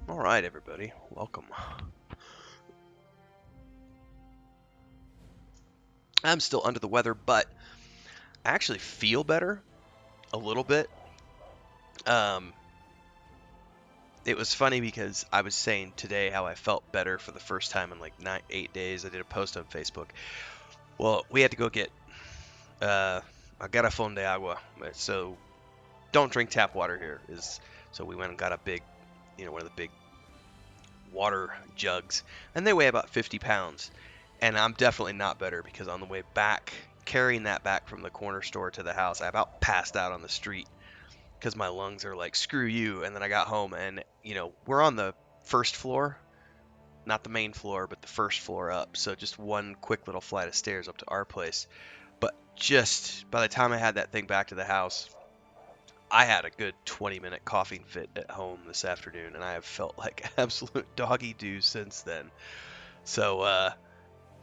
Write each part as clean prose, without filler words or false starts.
Alright, everybody, welcome. I'm still under the weather, but I actually feel better a little bit. Um, it was funny because I was saying today how I felt better for the first time in like 8 days. I did a post on Facebook. Well, we had to go get a garrafón de agua, so don't drink tap water here. So we went and got a big, one of the big water jugs, and they weigh about 50 pounds. And I'm definitely not better because on the way back, carrying that back from the corner store to the house, I about passed out on the street because my lungs are like, screw you. And then I got home and, we're on the first floor, not the main floor, but the first floor up. So just one quick little flight of stairs up to our place. But just by the time I had that thing back to the house, I had a good 20-minute coughing fit at home this afternoon, and I have felt like absolute doggy doo since then. So,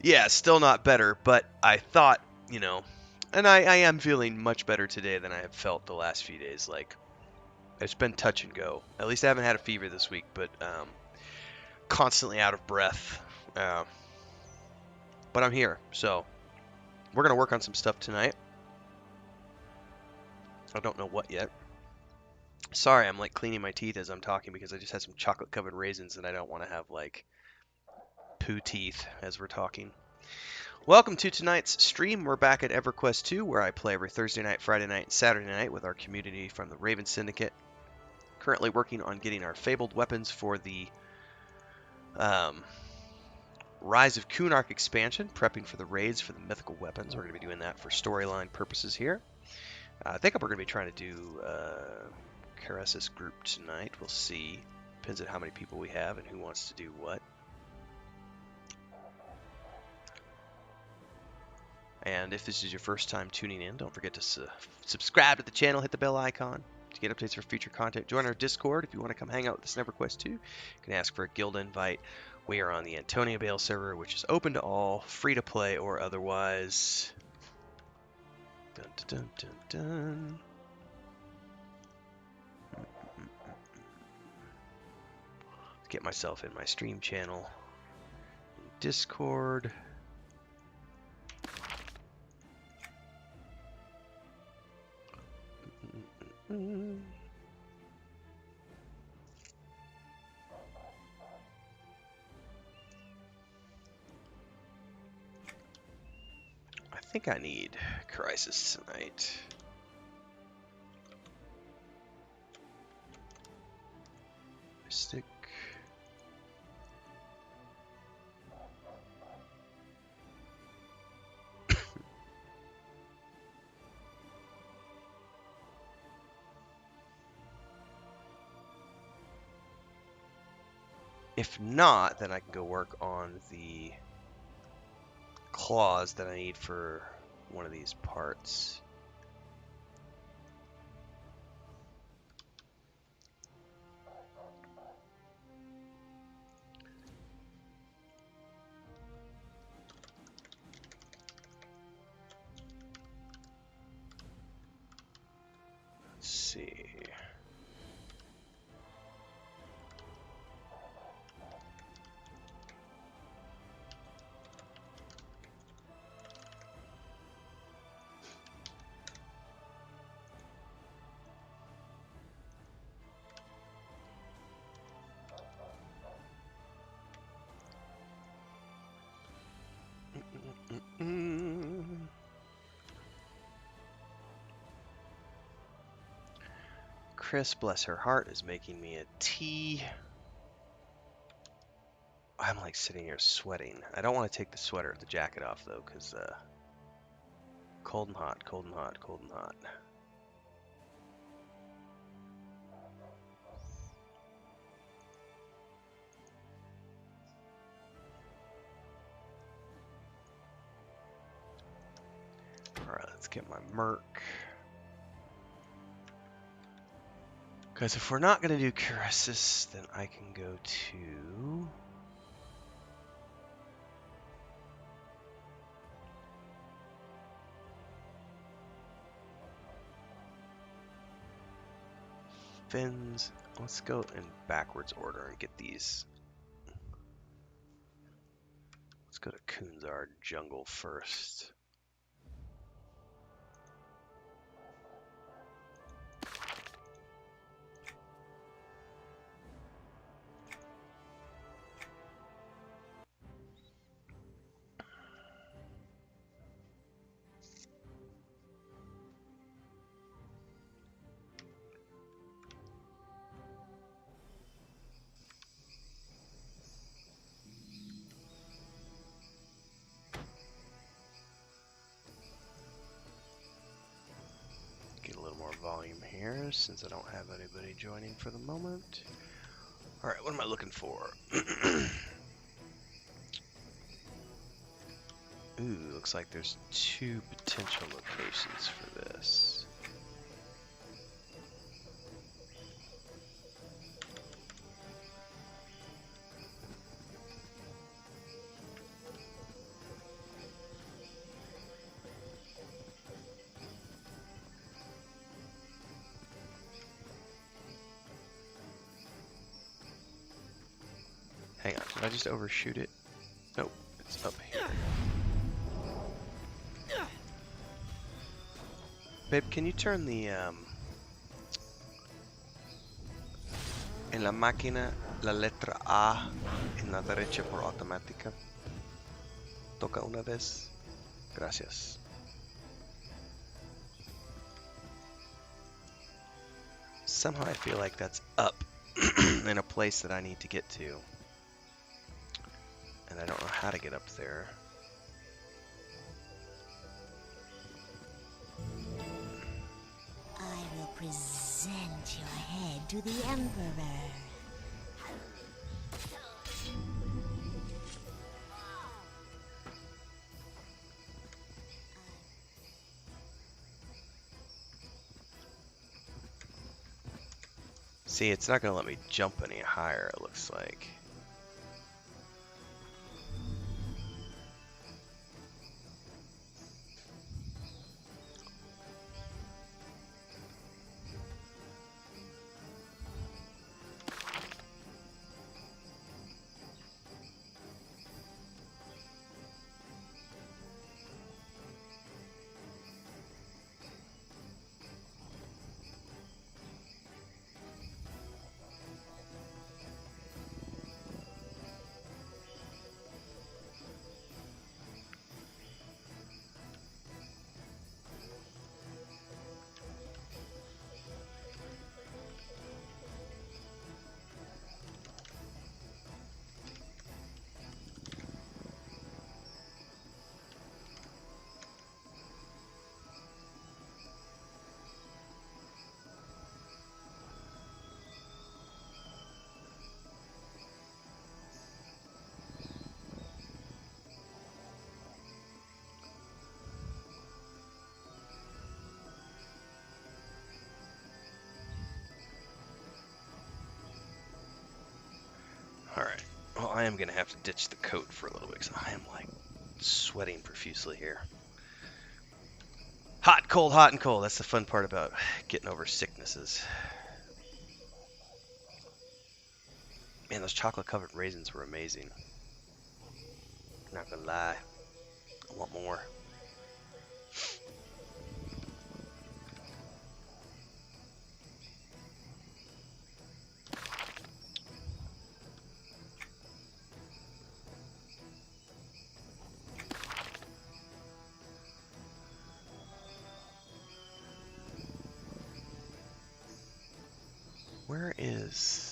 yeah, still not better, but I thought, and I am feeling much better today than I have felt the last few days. Like, it's been touch and go. At least I haven't had a fever this week, but constantly out of breath. Uh, but I'm here, so we're going to work on some stuff tonight. I don't know what yet. Sorry, I'm like cleaning my teeth as I'm talking because I just had some chocolate covered raisins and I don't want to have like poo teeth as we're talking. Welcome to tonight's stream. We're back at EverQuest 2, where I play every Thursday night, Friday night, and Saturday night with our community from the Raven Syndicate. Currently working on getting our fabled weapons for the Rise of Kunark expansion, prepping for the raids for the mythical weapons. We're going to be doing that for storyline purposes here. I think we're going to be trying to do Karesis group tonight. We'll see. Depends on how many people we have and who wants to do what. And if this is your first time tuning in, don't forget to subscribe to the channel, hit the bell icon to get updates for future content. Join our Discord if you want to come hang out with us in EverQuest 2. You can ask for a guild invite. We are on the Antonia Bayle server, which is open to all, free to play or otherwise. Dun, dun, dun, dun, dun. Let's get myself in my stream channel. Discord. I think I need Crisis tonight. Stick. If not, then I can go work on the claws that I need for one of these parts. Let's see. Chris, bless her heart, is making me a tea. I'm like sitting here sweating. I don't want to take the sweater, the jacket off though, because cold and hot, cold and hot, cold and hot. Alright, let's get my Merc. Because if we're not going to do Karesis, then I can go to... Fins. Let's go in backwards order and get these. Let's go to Kunzard Jungle first. Get a little more volume here since I don't have anybody joining for the moment. Alright, what am I looking for? Ooh, looks like there's 2 potential locations for this. Hang on, did I just overshoot it? Nope, it's up here. Babe, can you turn the, en la máquina, la letra A en la derecha por automática? Toca una vez. Gracias. Somehow I feel like that's up in a place that I need to get to. And I don't know how to get up there. I will present your head to the Emperor. See, it's not going to let me jump any higher, it looks like. Alright, well I am going to have to ditch the coat for a little bit because I am like sweating profusely here. Hot, and cold. That's the fun part about getting over sicknesses. Man, those chocolate covered raisins were amazing. Not gonna lie, I want more. Where is...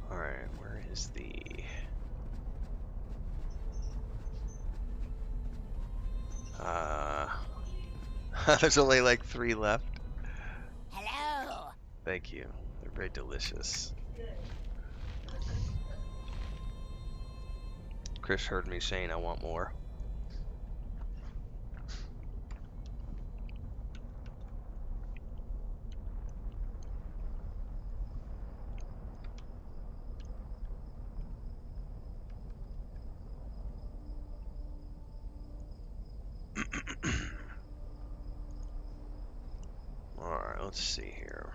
Alright, where is the... There's only like 3 left. Hello. Thank you. They're very delicious. Chris heard me saying I want more. Alright, let's see here.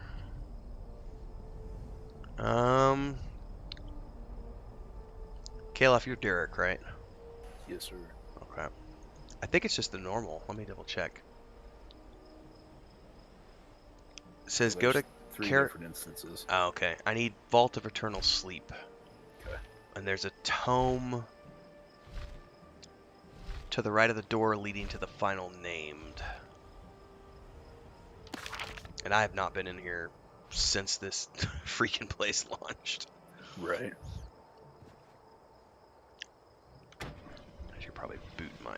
Kalof, you're Derek, right? Yes, sir. Okay. I think it's just the normal. Let me double check. It says go to 3 different instances. Oh, okay. I need Vault of Eternal Sleep. Okay. And there's a tome to the right of the door leading to the final named. And I have not been in here since this freaking place launched. Right. I should probably boot my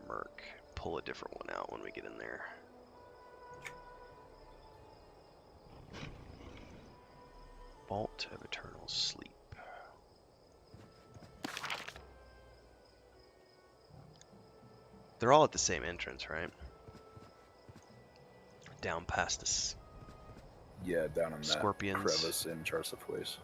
Merc. Pull a different one out when we get in there. Vault of Eternal Sleep. They're all at the same entrance, right? Down past this. Yeah, down in that Scorpions. crevice in Charsafways.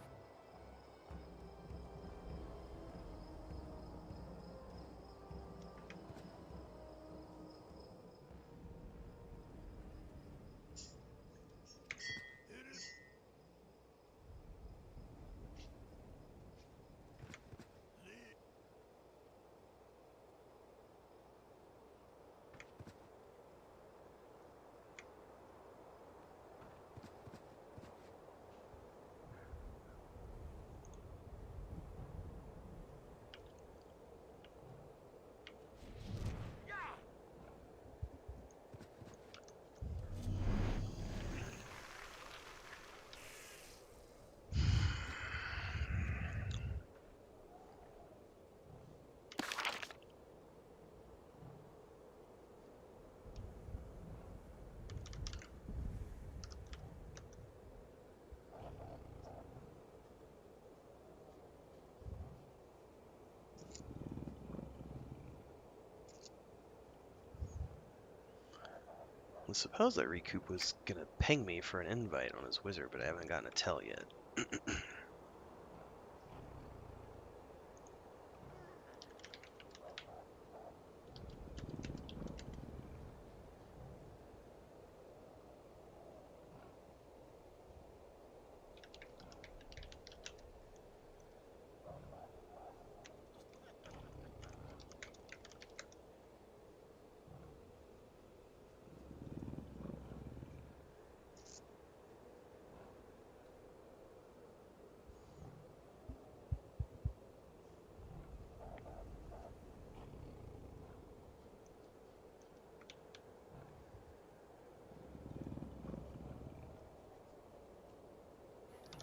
I suppose that Recoup was gonna ping me for an invite on his wizard, but I haven't gotten a tell yet.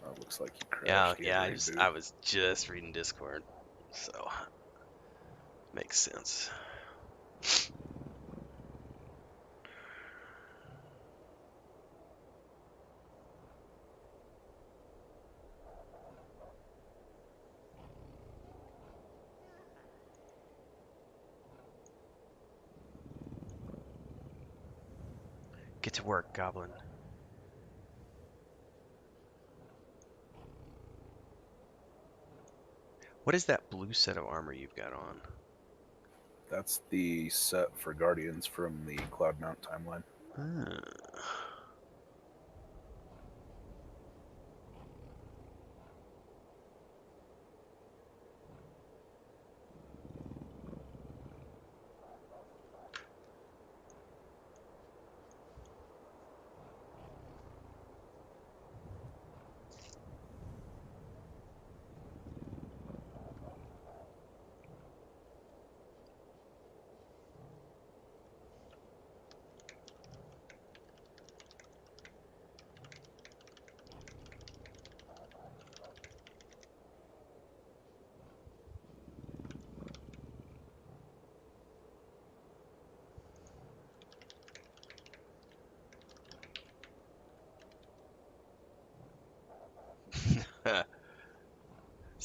Oh, it looks like you crashed. Yeah, I was just reading Discord, so makes sense. Get to work, Goblin. What is that blue set of armor you've got on? That's the set for Guardians from the Cloudmount timeline. Ah.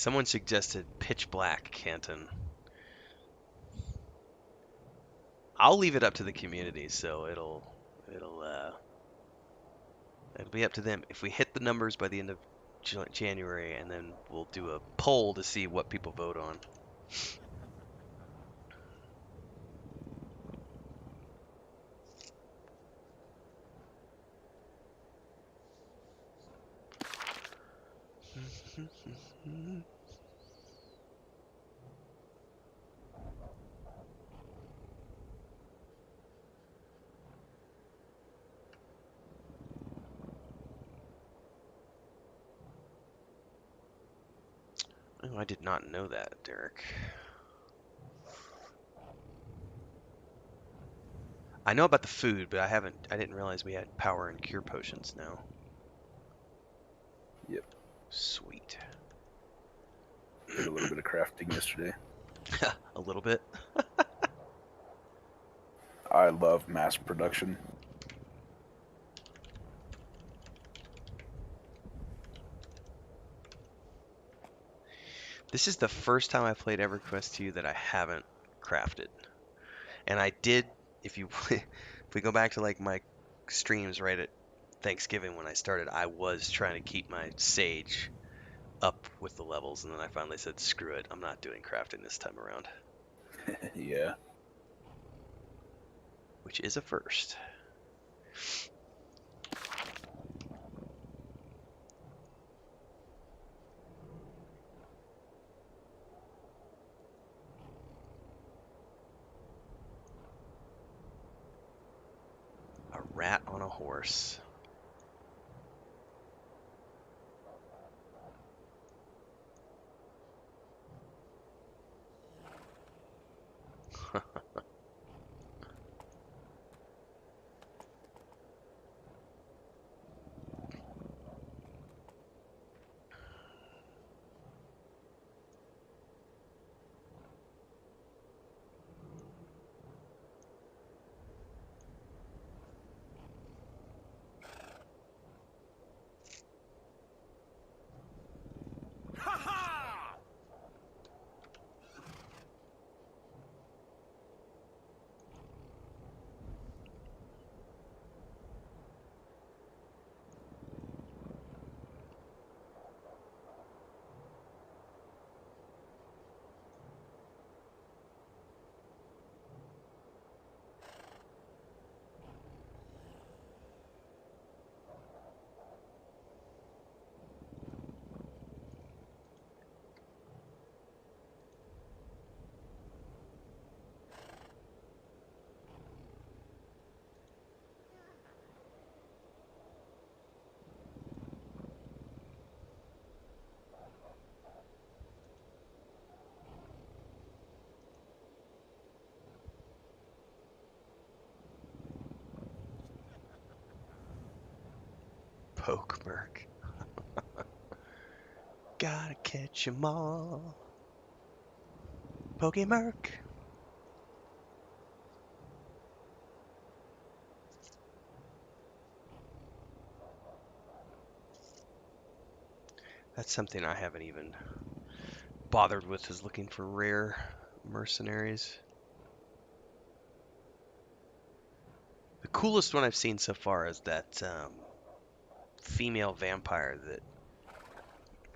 Someone suggested pitch black, Canton. I'll leave it up to the community, so it'll be up to them. If we hit the numbers by the end of January, and then we'll do a poll to see what people vote on. Oh, I did not know that, Derek. I know about the food, but I didn't realize we had power and cure potions now. Yep. Sweet. Did a little bit of crafting yesterday. A little bit. I love mass production. This is the first time I played EverQuest 2 that I haven't crafted. And I did, if we go back to like my streams right at Thanksgiving when I started, I was trying to keep my sage up with the levels, and then I finally said, screw it, I'm not doing crafting this time around. Yeah. Which is a first. A rat on a horse. Poke Merc. Gotta catch 'em all. Poke Merc. That's something I haven't even bothered with, is looking for rare mercenaries. The coolest one I've seen so far is that female vampire that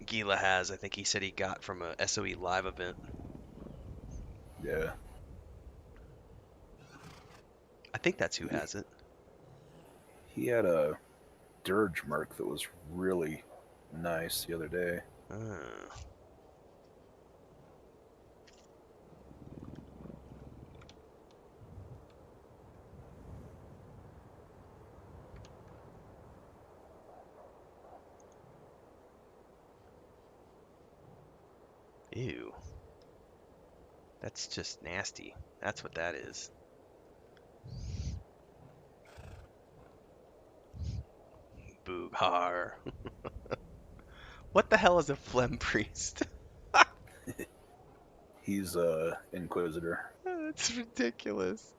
Gila has. I think he said he got from a SOE live event. Yeah. I think that's who has it. He had a dirge merc that was really nice the other day. Ah. Ew. That's just nasty. That's what that is. Booghar. What the hell is a phlegm priest? He's a inquisitor. That's ridiculous.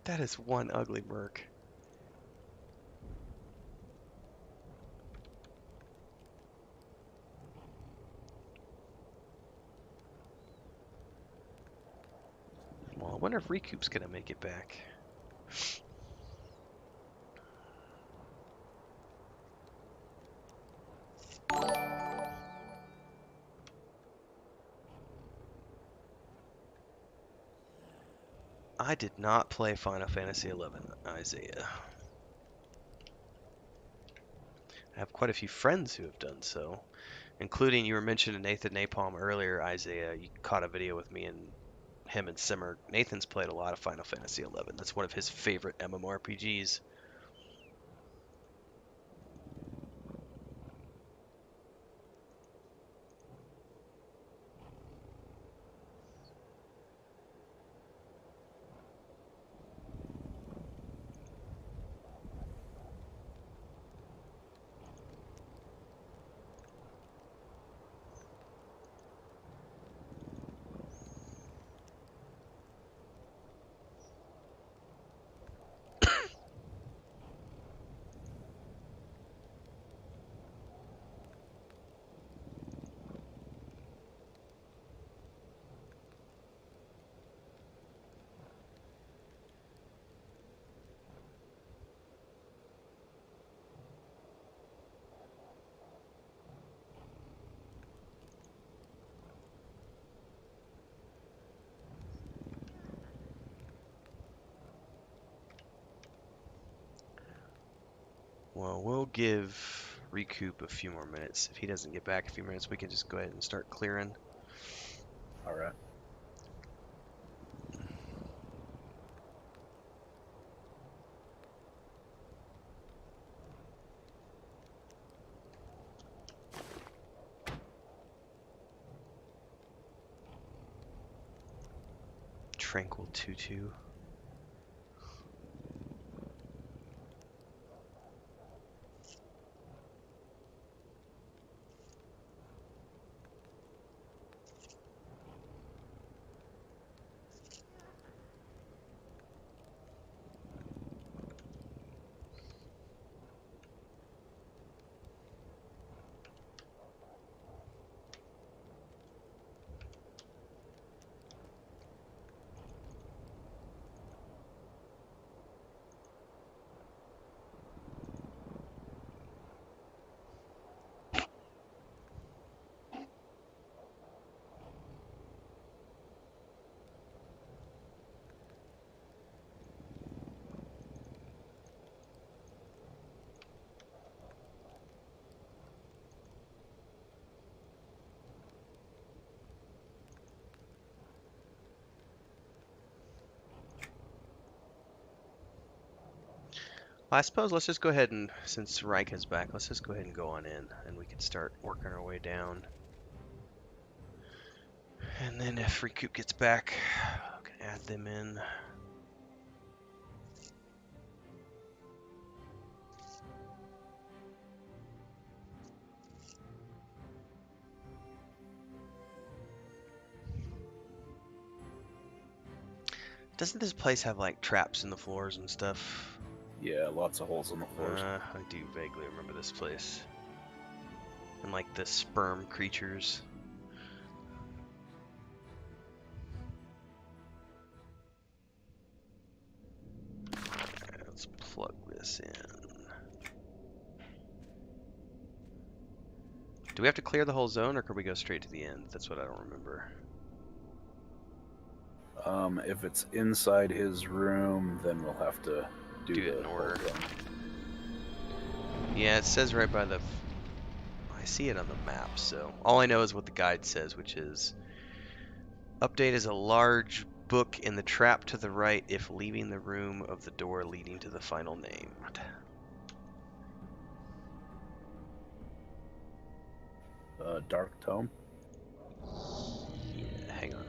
That is one ugly merc. wonder if Recoup's gonna make it back. I did not play Final Fantasy XI, Isaiah. I have quite a few friends who have done so, including you were mentioning Nathan Napalm earlier, Isaiah. You caught a video with me and him and Simmer. Nathan's played a lot of Final Fantasy XI. That's one of his favorite MMORPGs. Well, we'll give Recoup a few more minutes. If he doesn't get back a few minutes, we can just go ahead and start clearing. All right. Tranquil Tutu. Well, I suppose let's just go ahead and, since Reich is back, let's just go ahead and go on in, and we can start working our way down. And then if Recoup gets back, I can add them in. Doesn't this place have like traps in the floors and stuff? Yeah, lots of holes in the floors. I do vaguely remember this place. And like the sperm creatures. Alright, let's plug this in. Do we have to clear the whole zone, or can we go straight to the end? That's what I don't remember. If it's inside his room, then we'll have to do it the in order. whole thing. Yeah, it says right by the... I see it on the map, so... All I know is what the guide says, which is... Update is a large book in the trap to the right if leaving the room of the door leading to the final name. Dark Tome. Yeah, hang on.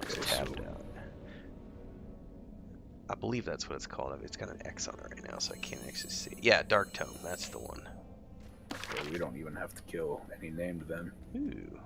It's Okay, tabbed so- out. I believe that's what it's called. It's got an X on it right now, so I can't actually see. Yeah, Dark Tome. That's the one. Okay, we don't even have to kill any named then. Ooh.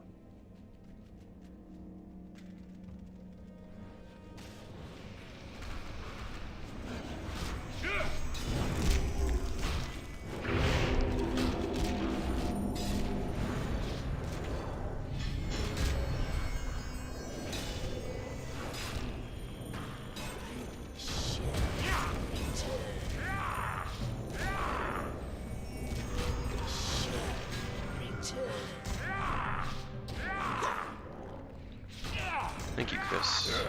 focus.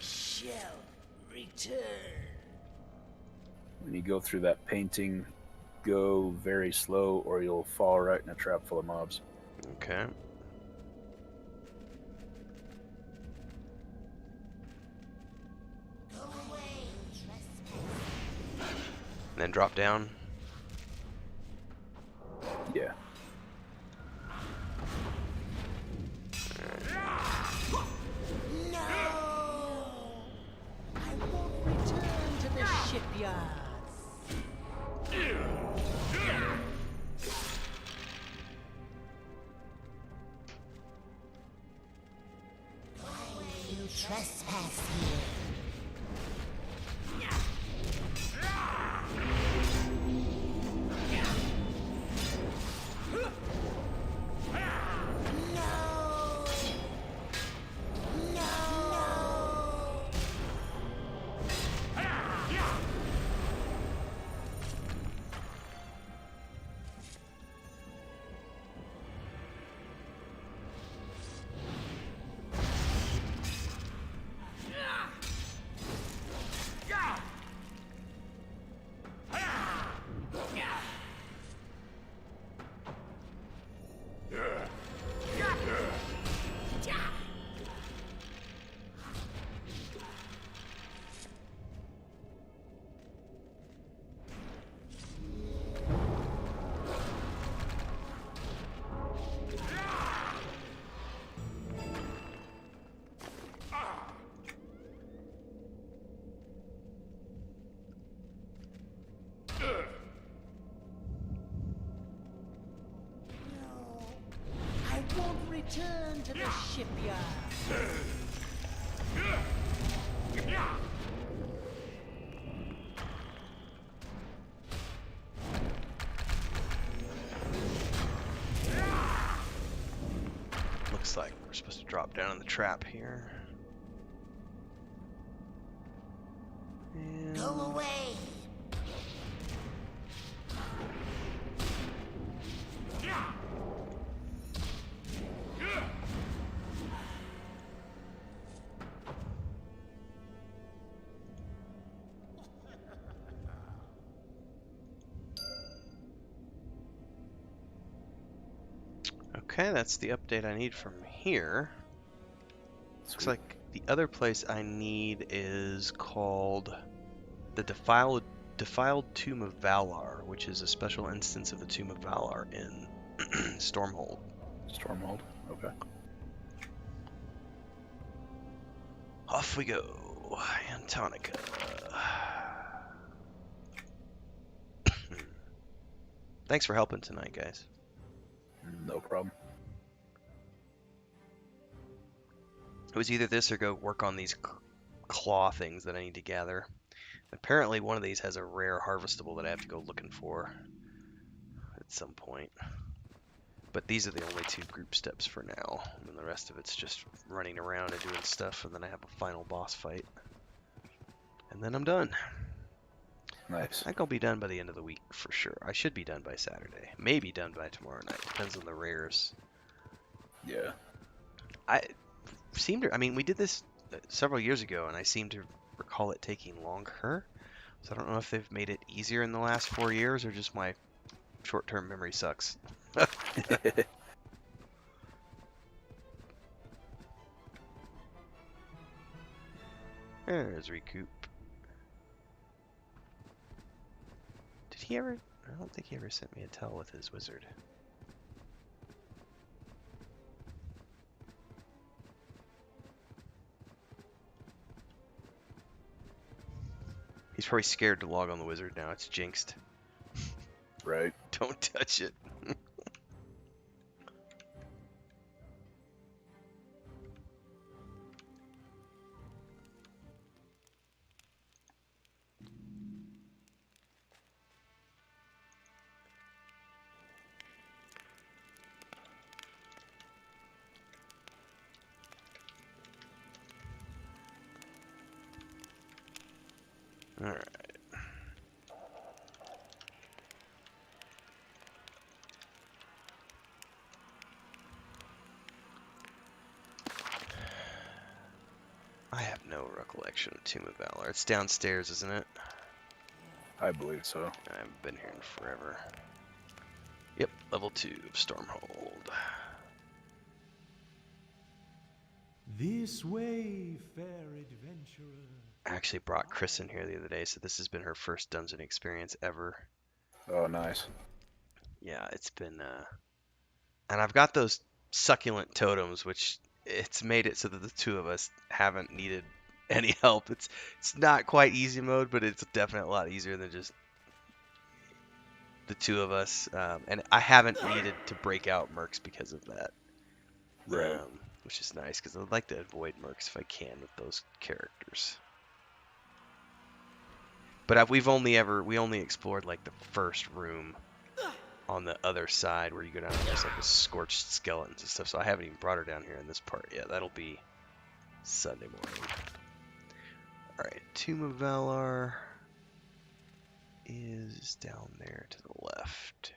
Shall return. When you go through that painting, go very slow or you'll fall right in a trap full of mobs. Okay. Go away, trespass. And then drop down. Yeah. No! I won't return to the shipyards. You trespass here. No! No! I won't return to the shipyard. Looks like we're supposed to drop down in the trap here. And Go away. okay, that's the update I need from here. Looks Sweet. like the other place I need is called the Defiled Tomb of Valar, which is a special instance of the Tomb of Valar in Stormhold. Stormhold. Okay. Off we go, Antonica. Thanks for helping tonight, guys. No problem. It was either this or go work on these claw things that I need to gather. Apparently one of these has a rare harvestable that I have to go looking for at some point. But these are the only two group steps for now. And the rest of it's just running around and doing stuff, and then I have a final boss fight. And then I'm done. Nice. I think I'll be done by the end of the week for sure. I should be done by Saturday. Maybe done by tomorrow night. Depends on the rares. Yeah. I mean, we did this several years ago, and I seem to recall it taking longer. So I don't know if they've made it easier in the last 4 years, or just my short-term memory sucks. There's Recoup. Did he ever? I don't think he ever sent me a tell with his wizard. He's probably scared to log on the wizard now. It's jinxed. Right. Don't touch it. All right. I have no recollection of Tomb of Valor. It's downstairs, isn't it? I believe so. I haven't been here in forever. Yep, level 2 of Stormhold. This way, fair adventurer. I actually brought Chris in here the other day, so this has been her first dungeon experience ever. Oh, nice. Yeah, it's been, and I've got those succulent totems, which it's made it so that the two of us haven't needed any help. It's not quite easy mode, but it's definitely a lot easier than just the two of us. And I haven't needed to break out mercs because of that. Right. Which is nice, because I'd like to avoid mercs if I can with those characters. But we only explored like the first room on the other side where you go down and there's like the scorched skeletons and stuff. So I haven't even brought her down here in this part yet. That'll be Sunday morning. Alright, Tomb of Valor is down there to the left.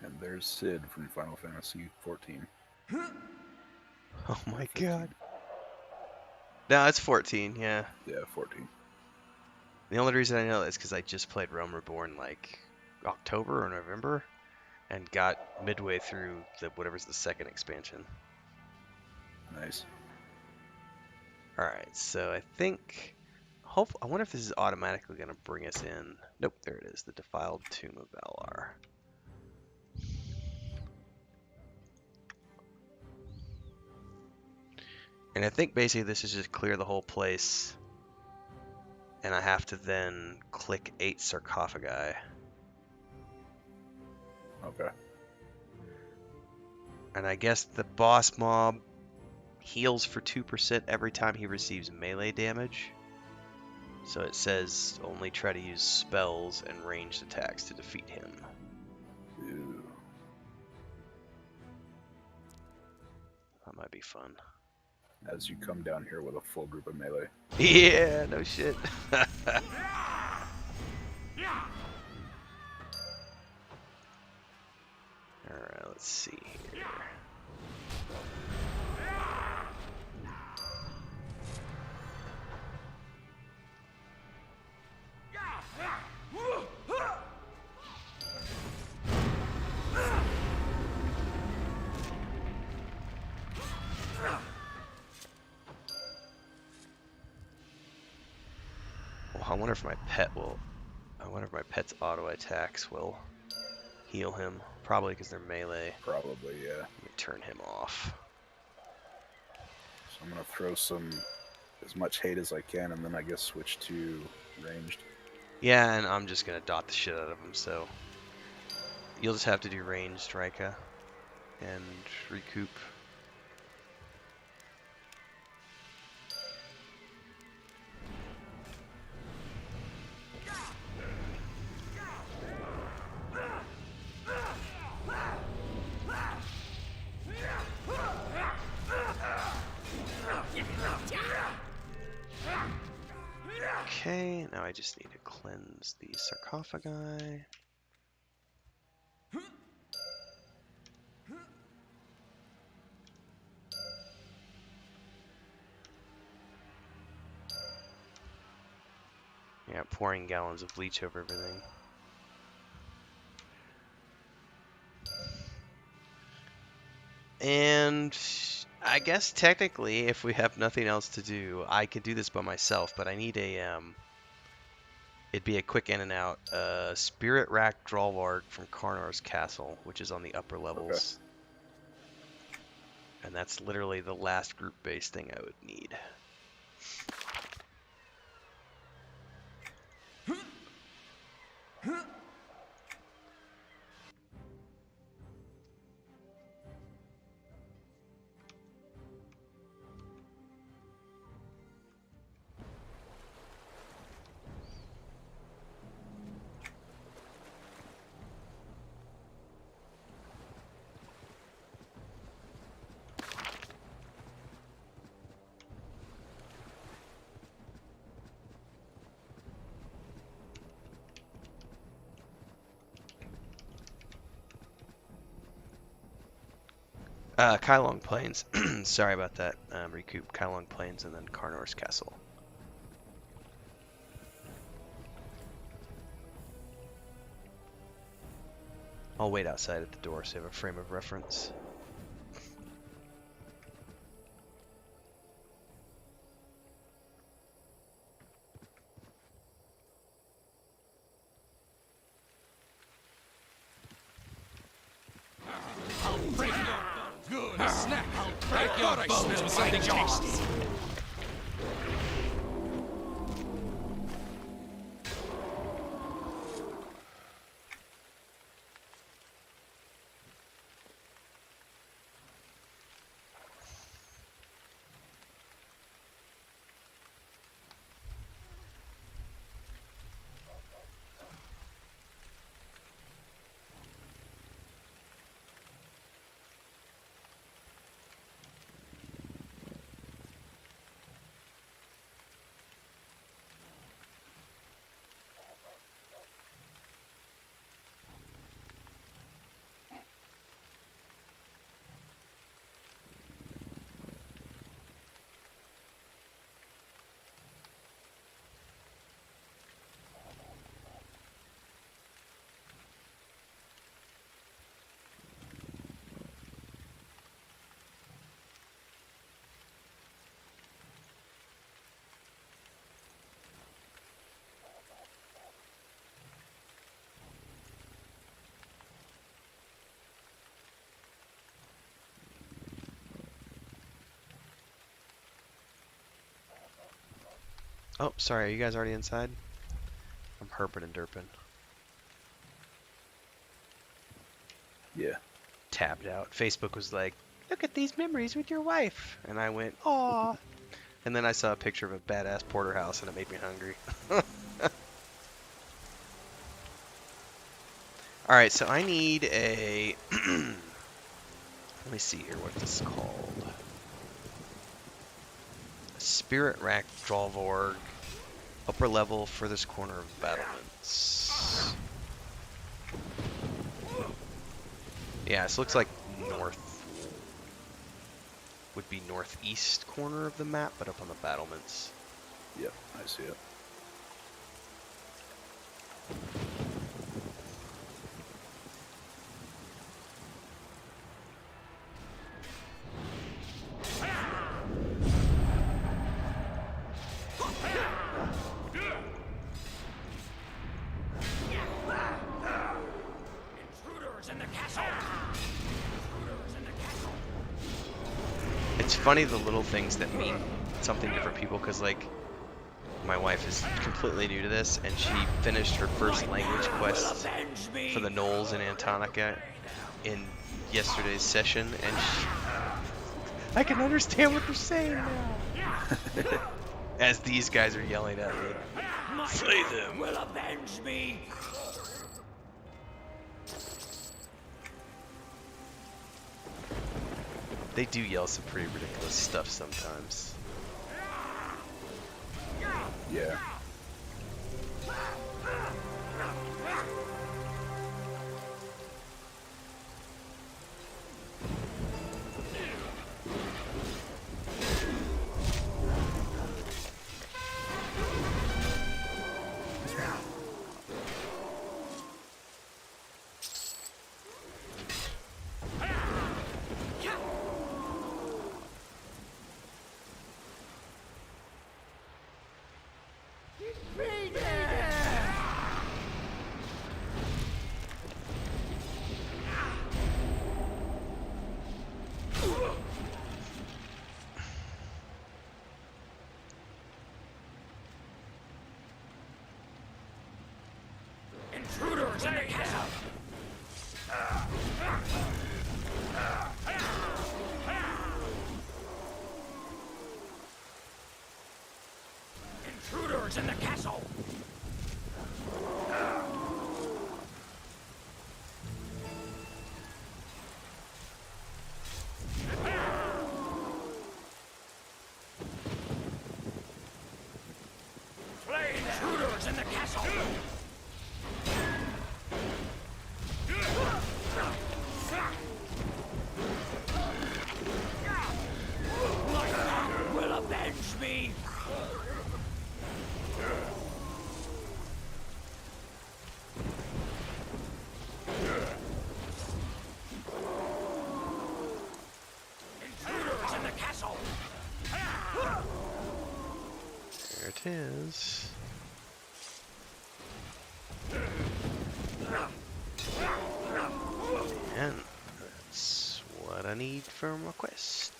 And there's Sid from Final Fantasy 14. Oh my 15. god. No, it's 14, yeah. Yeah, 14. The only reason I know that is because I just played Realm Reborn like October or November and got midway through whatever's the second expansion. Nice. Alright, so I think... I wonder if this is automatically going to bring us in. Nope, there it is. The Defiled Tomb of Valor. And I think basically this is just clear the whole place. And I have to then click 8 sarcophagi. Okay. And I guess the boss mob heals for 2% every time he receives melee damage. So it says only try to use spells and ranged attacks to defeat him. Ew. That might be fun. As you come down here with a full group of melee. Yeah, no shit. Alright, let's see here. Well, I wonder if my pet's auto attacks will heal him. Probably because they're melee. Probably, yeah. Let me turn him off. So I'm going to throw as much hate as I can, and then I guess switch to ranged. Yeah, and I'm just going to dot the shit out of him, so... You'll just have to do ranged, Rika. And recoup. Okay, now I just need to cleanse the sarcophagi. Yeah, pouring gallons of bleach over everything. And I guess technically, if we have nothing else to do, I could do this by myself, but I need a, it'd be a quick in and out. Spirit Rack Drawvarg from Karnar's Castle, which is on the upper levels. And that's literally the last group-based thing I would need. Kylong Plains. Sorry about that. Recoup Kylong Plains and then Karnor's Castle. I'll wait outside at the door so I have a frame of reference. Good snack. I thought I smelled something tasty. Oh, sorry, are you guys already inside? I'm herping and derping. Yeah. Tabbed out. Facebook was like, look at these memories with your wife. And I went, aw. And then I saw a picture of a badass porterhouse and it made me hungry. Alright, so I need a... Let me see here what this is called. Spirit Rack Drawvarg. Upper level, furthest corner of battlements. Yeah, this looks like north. Would be northeast corner of the map, but up on the battlements. Yep, I see it. It's funny the little things that mean something to different people, because like my wife is completely new to this and she finished her first language quest for the Knolls in Antonia in yesterday's session, and I can understand what they're saying now. As these guys are yelling at me. Slay them. Will avenge me. They do yell some pretty ridiculous stuff sometimes. Yeah. Intruders in the castle! Intruders in the castle! My hand will avenge me! Intruders in the castle! There it is. And that's what I need from a quest.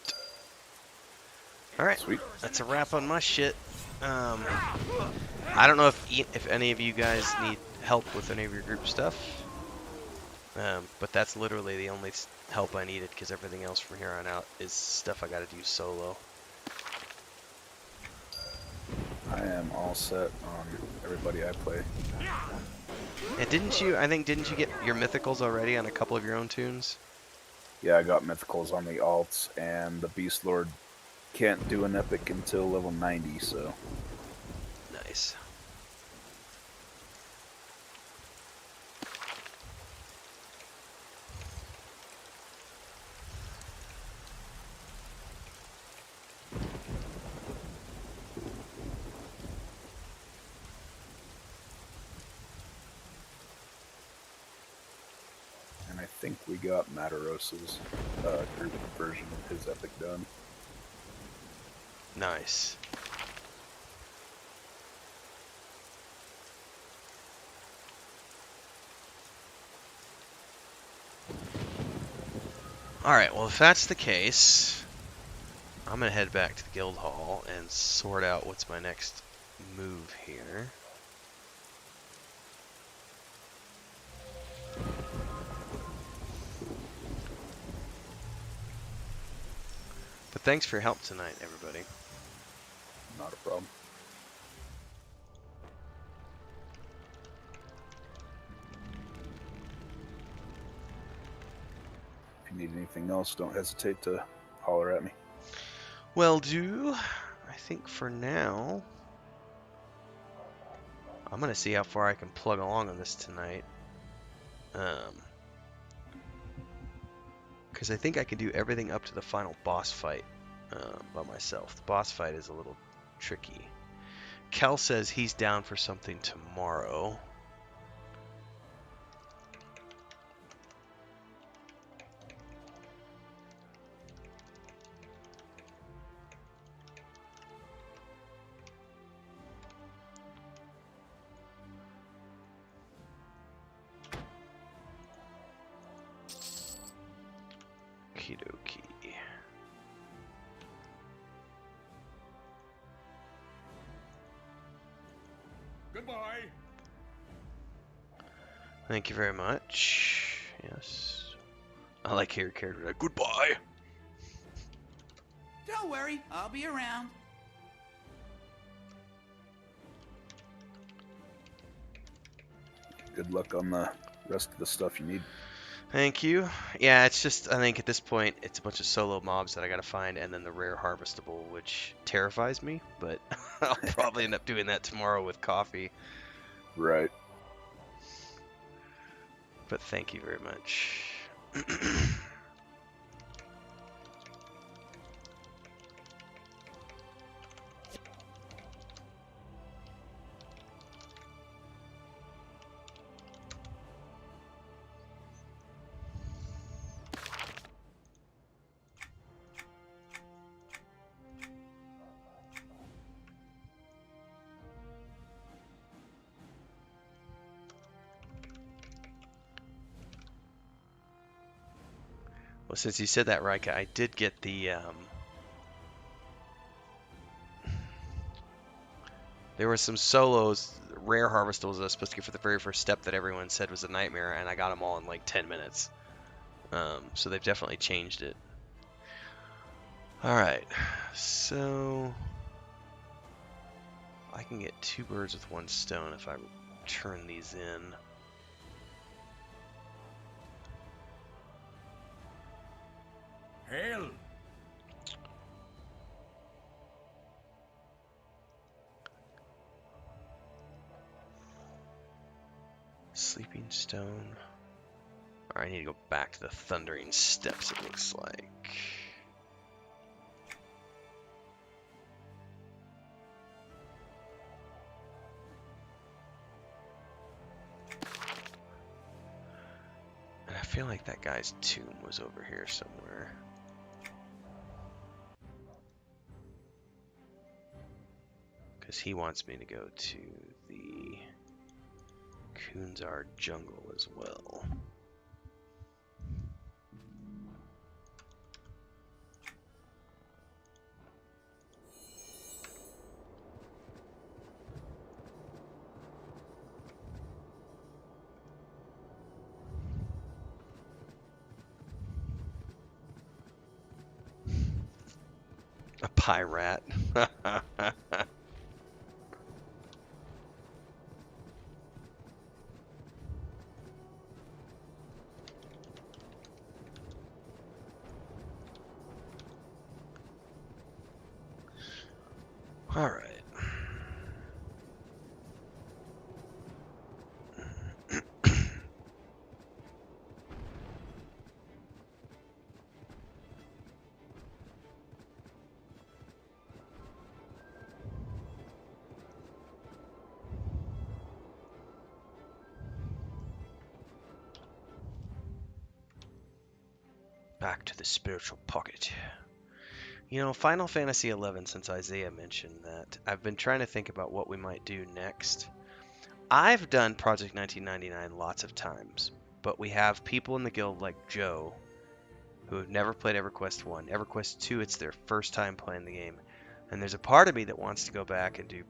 Alright, Sweet. that's a wrap on my shit. I don't know if any of you guys need help with any of your group stuff. But that's literally the only help I needed, because everything else from here on out is stuff I gotta do solo. I am all set on everybody I play. And didn't you get your mythicals already on a couple of your own tunes? Yeah, I got mythicals on the alts, and the Beast Lord can't do an epic until level 90, so... Nice. And I think we got Mataros's group version of his epic done. Nice. Alright, well if that's the case, I'm gonna head back to the guild hall and sort out what's my next move here. But thanks for your help tonight, everybody. Not a problem. If you need anything else, don't hesitate to holler at me. Well, I think for now, I'm gonna see how far I can plug along on this tonight. Because I think I can do everything up to the final boss fight by myself. The boss fight is a little tricky. Kel says he's down for something tomorrow. Okie dokie. Goodbye! Thank you very much. Yes. I like your character. Like, goodbye. Don't worry, I'll be around. Good luck on the rest of the stuff you need. Thank you. Yeah, it's just, I think at this point, it's a bunch of solo mobs that I gotta find, and then the rare harvestable, which terrifies me, but I'll probably end up doing that tomorrow with coffee. Right. But thank you very much. Well, since you said that, Rika, I did get the, there were some solos, rare harvestables I was supposed to get for the very first step that everyone said was a nightmare, and I got them all in like 10 minutes. So they've definitely changed it. Alright, so... I can get 2 birds with 1 stone if I turn these in. Hell. Sleeping stone. Alright, I need to go back to the Thundering Steps, it looks like. And I feel like that guy's tomb was over here somewhere. Because he wants me to go to the Kunzar jungle as well. A pirate. All right. Back to the spiritual pocket. You know, Final Fantasy XI, since Isaiah mentioned that, I've been trying to think about what we might do next. I've done Project 1999 lots of times, but we have people in the guild like Joe, who have never played EverQuest 1. EverQuest 2, it's their first time playing the game. And there's a part of me that wants to go back and do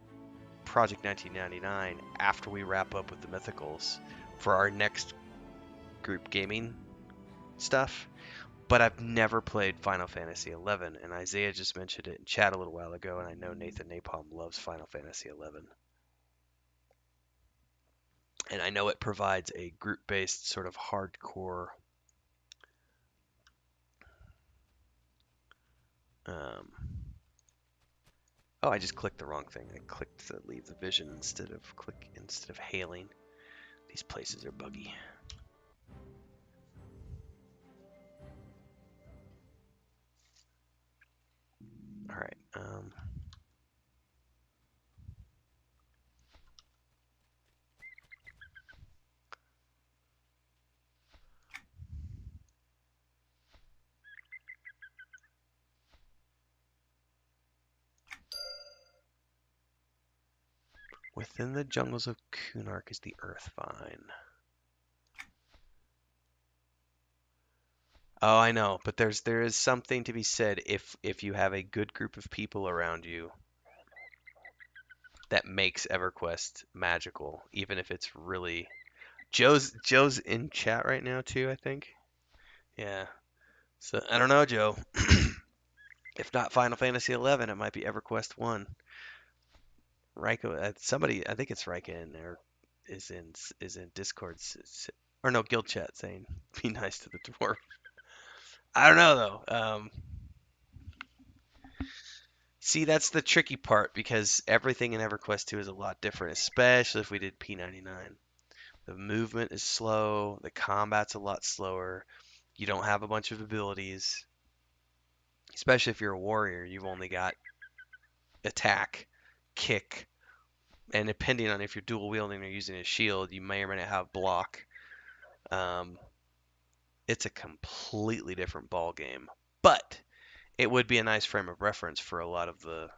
Project 1999 after we wrap up with the Mythicals for our next group gaming stuff. But I've never played Final Fantasy XI, and Isaiah just mentioned it in chat a little while ago, and I know Nathan Napalm loves Final Fantasy XI. And I know it provides a group-based sort of hardcore oh, I just clicked the wrong thing. I clicked to leave the vision instead of hailing. These places are buggy. All right. Within the jungles of Kunark is the Earth Vine. Oh, I know, but there is something to be said if you have a good group of people around you that makes EverQuest magical, even if it's really Joe's in chat right now too, I think. Yeah. So I don't know, Joe. If not Final Fantasy 11, it might be EverQuest 1. Raiko, somebody, I think it's Raika in there, is in Discord, or no, guild chat saying, "Be nice to the dwarf." I don't know though. See, that's the tricky part because everything in EverQuest 2 is a lot different, especially if we did P99. The movement is slow, the combat's a lot slower. You don't have a bunch of abilities, especially if you're a warrior. You've only got attack, kick, and depending on if you're dual wielding or using a shield, you may or may not have block. It's a completely different ball game, but it would be a nice frame of reference for a lot of the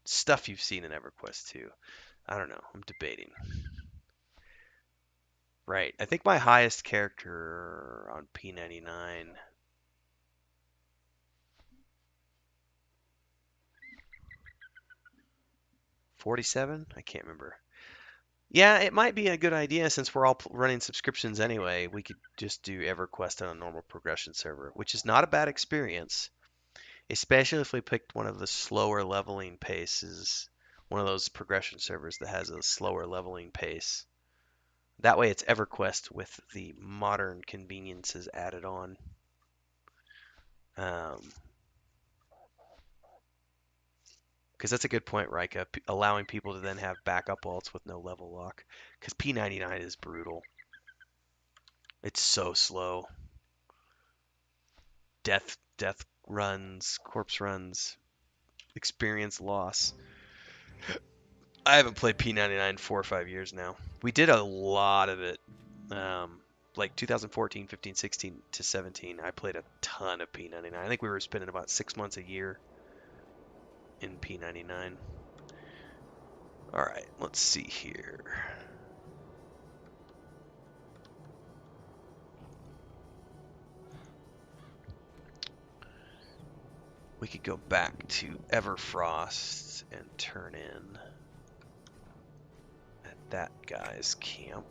stuff you've seen in EverQuest 2. I don't know. I'm debating. Right. I think my highest character on P99. 47? I can't remember. Yeah, it might be a good idea since we're all running subscriptions anyway. We could just do EverQuest on a normal progression server, which is not a bad experience. Especially if we picked one of the slower leveling paces, one of those progression servers that has a slower leveling pace. That way it's EverQuest with the modern conveniences added on. Because that's a good point, Rika, allowing people to then have backup ults with no level lock. Because P99 is brutal. It's so slow. Death runs, corpse runs, experience loss. I haven't played P99 in 4 or 5 years now. We did a lot of it. Like 2014, 15, 16 to 17, I played a ton of P99. I think we were spending about 6 months a year in P99. Alright, let's see here. We could go back to Everfrost and turn in at that guy's camp.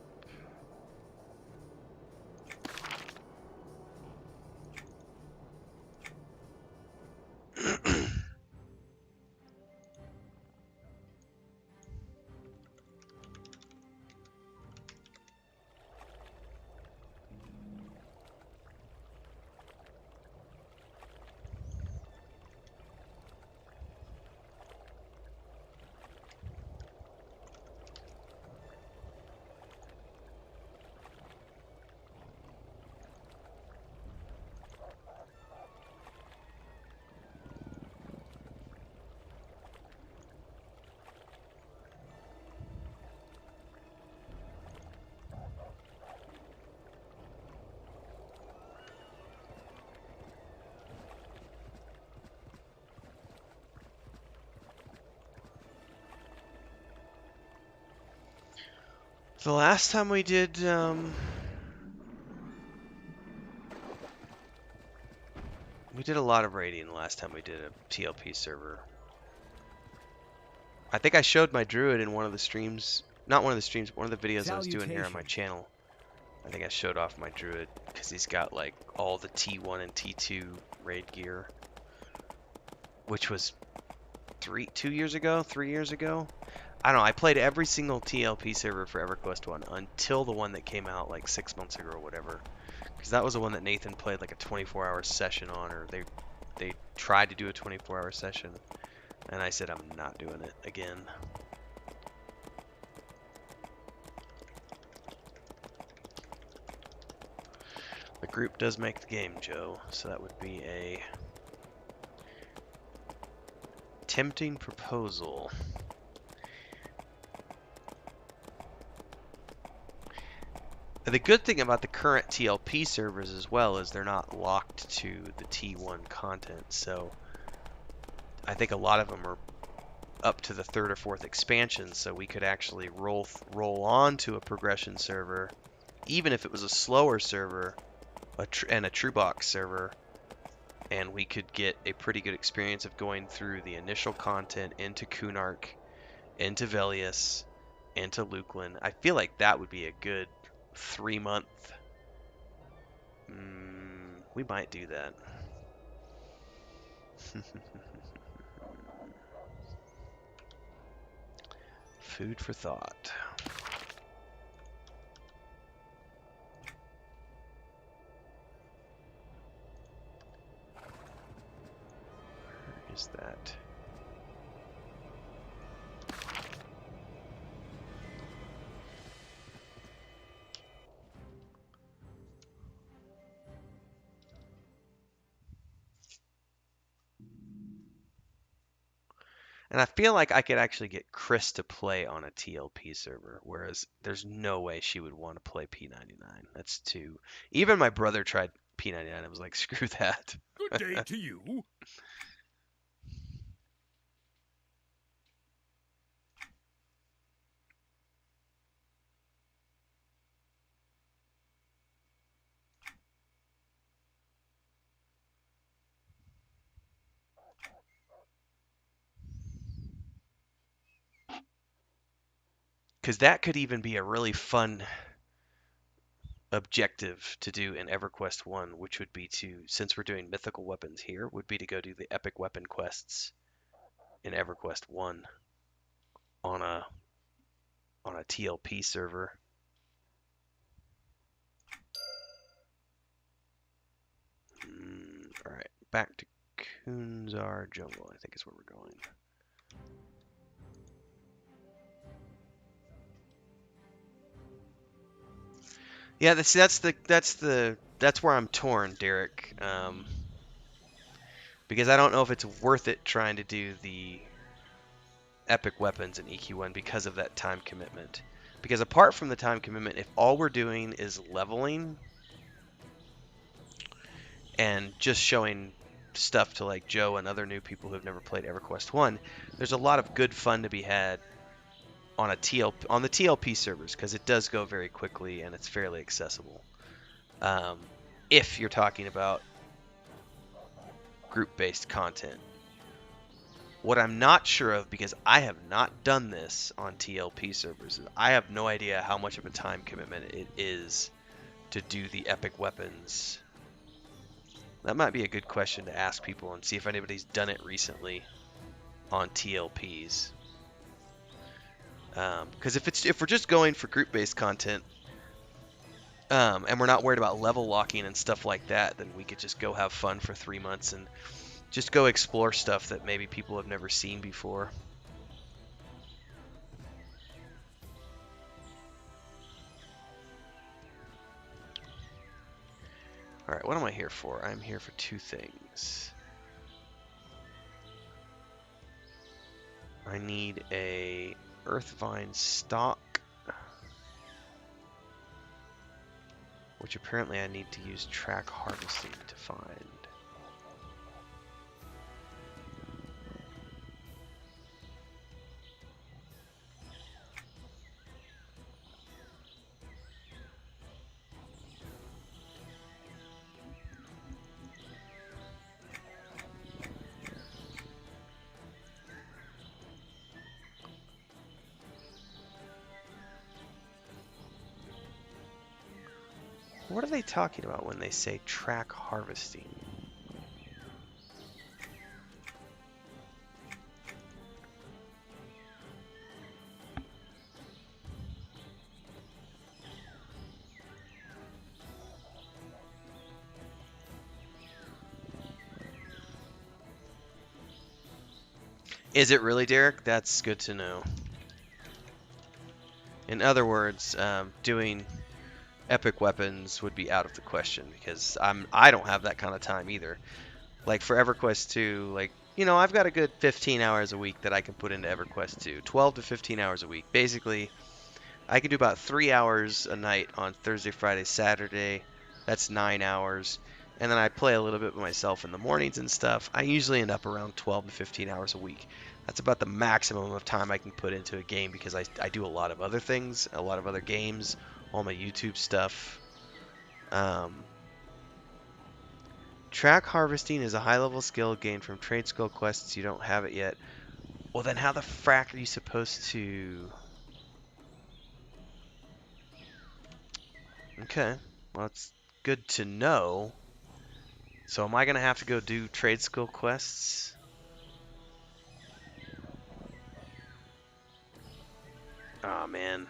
The last time we did, we did a lot of raiding the last time we did a TLP server. I think I showed my druid in one of the streams, not one of the streams, but one of the videos I was doing here on my channel. I think I showed off my druid because he's got like all the T1 and T2 raid gear, which was 3 years ago, 3 years ago. I don't know, I played every single TLP server for EverQuest 1 until the one that came out like 6 months ago or whatever. Because that was the one that Nathan played like a 24-hour session on, or they tried to do a 24-hour session. And I said, I'm not doing it again. The group does make the game, Joe, so that would be a tempting proposal. The good thing about the current TLP servers as well is they're not locked to the T1 content, so I think a lot of them are up to the 3rd or 4th expansion, so we could actually roll on to a progression server, even if it was a slower server and a true box server, and we could get a pretty good experience of going through the initial content into Kunark, into Velius, into Luklin. I feel like that would be a good 3-month. We might do that. Food for thought. Where is that? And I feel like I could actually get Chris to play on a TLP server, whereas there's no way she would want to play P99. That's too... Even my brother tried P99 and was like, screw that. Good day to you. Because that could even be a really fun objective to do in EverQuest 1, which would be to, since we're doing mythical weapons here, would be to go do the epic weapon quests in EverQuest 1 on a TLP server. All right, back to Kunark Jungle, I think is where we're going. Yeah, that's where I'm torn, Derek. Because I don't know if it's worth it trying to do the epic weapons in EQ1 because of that time commitment. Because apart from the time commitment, if all we're doing is leveling and just showing stuff to like Joe and other new people who've never played EverQuest 1, there's a lot of good fun to be had on the TLP servers because it does go very quickly and it's fairly accessible. If you're talking about group-based content. What I'm not sure of, because I have not done this on TLP servers, is I have no idea how much of a time commitment it is to do the epic weapons. That might be a good question to ask people and see if anybody's done it recently on TLPs. Because if we're just going for group-based content, and we're not worried about level locking and stuff like that, then we could just go have fun for 3 months and just go explore stuff that maybe people have never seen before. Alright, what am I here for? I'm here for 2 things. I need a Earthvine stock, which apparently I need to use track harvesting to find. What are they talking about when they say track harvesting? Is it really, Derek? That's good to know. In other words, doing epic weapons would be out of the question because I don't have that kind of time either. Like for EverQuest 2, like, you know, I've got a good 15 hours a week that I can put into EverQuest 2. 12 to 15 hours a week. Basically, I can do about 3 hours a night on Thursday, Friday, Saturday. That's 9 hours. And then I play a little bit with myself in the mornings and stuff. I usually end up around 12 to 15 hours a week. That's about the maximum of time I can put into a game because I do a lot of other things, a lot of other games, all my YouTube stuff. Track harvesting is a high-level skill gained from trade skill quests. You don't have it yet. Well, then how the frack are you supposed to... Okay, well, it's good to know. So am I going to have to go do trade skill quests? Oh, man.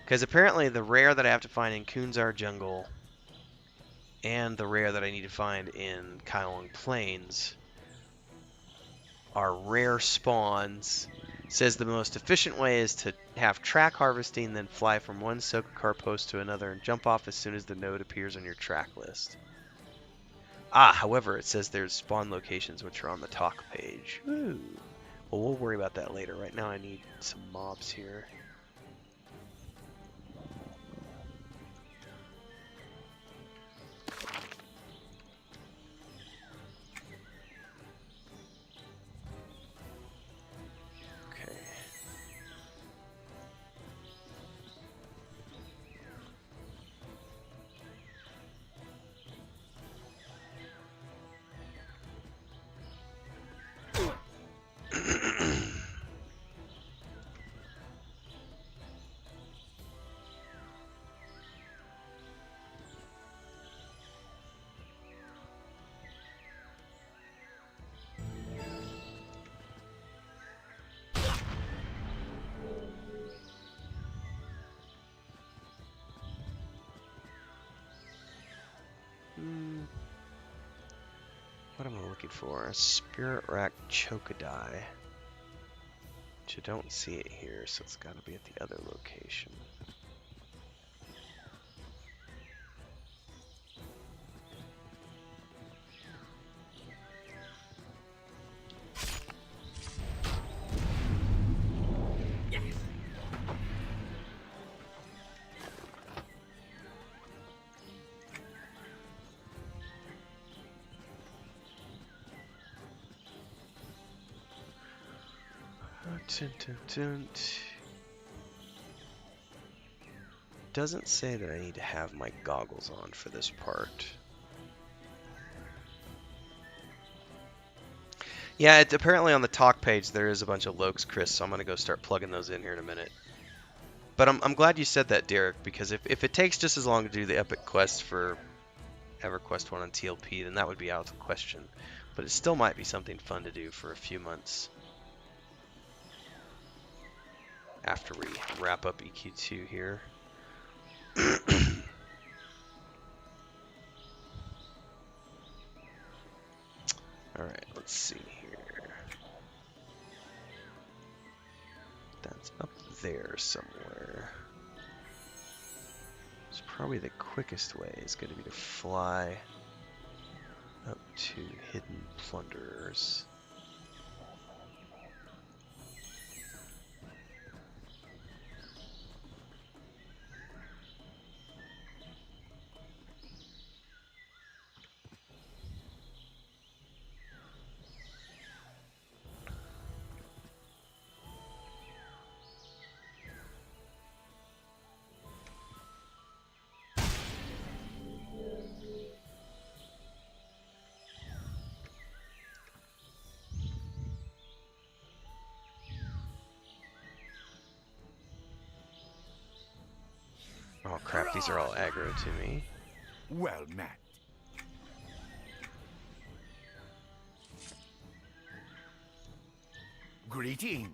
Because apparently the rare that I have to find in Kunark Jungle and the rare that I need to find in Kylong Plains are rare spawns. It says the most efficient way is to have track harvesting, then fly from one Sokakar post to another and jump off as soon as the node appears on your track list. However, it says there's spawn locations which are on the talk page. Ooh. Well, we'll worry about that later. Right now I need some mobs here. am I looking for? A Spirit Rack Chocodile. Which I don't see it here, so it's got to be at the other location. Doesn't say that I need to have my goggles on for this part. Yeah, apparently on the talk page there is a bunch of Lokes, Chris, so I'm going to go start plugging those in here in a minute. But I'm glad you said that, Derek, because if it takes just as long to do the epic quest for EverQuest 1 on TLP, then that would be out of the question. But it still might be something fun to do for a few months after we wrap up EQ2 here. Alright, let's see here. That's up there somewhere. It's probably the quickest way is going to be to fly up to Hidden Plunderers. Oh crap, these are all aggro to me. Well met. Greetings.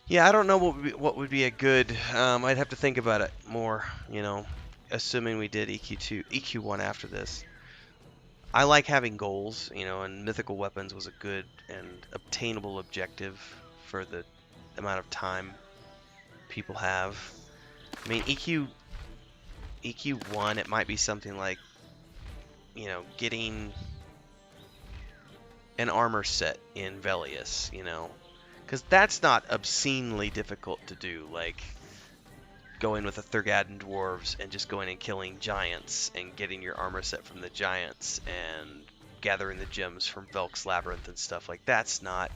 Yeah, I don't know what would be a good. I'd have to think about it more. You know, assuming we did EQ2, EQ1 after this. I like having goals, you know, and mythical weapons was a good and obtainable objective for the amount of time people have. I mean, EQ1, it might be something like, you know, getting an armor set in Velius, you know, because that's not obscenely difficult to do. Like going with the Thurgaden dwarves and just going and killing giants and getting your armor set from the giants and gathering the gems from Velk's Labyrinth and stuff, like that's not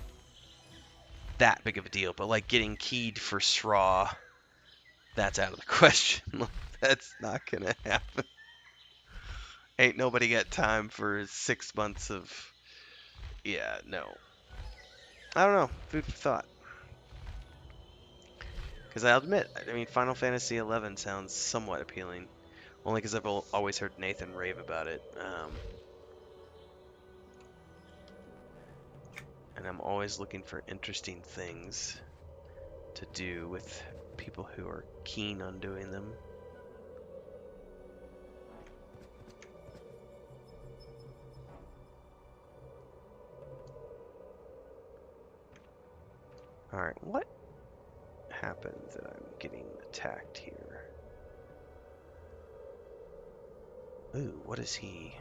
that big of a deal. But like getting keyed for Sraw, that's out of the question. That's not gonna happen. Ain't nobody got time for 6 months of, yeah, no. I don't know, food for thought. Because I'll admit, I mean, Final Fantasy XI sounds somewhat appealing. Only because I've always heard Nathan rave about it. And I'm always looking for interesting things to do with people who are keen on doing them. Alright, what happened that I'm getting attacked here? Ooh, what is he?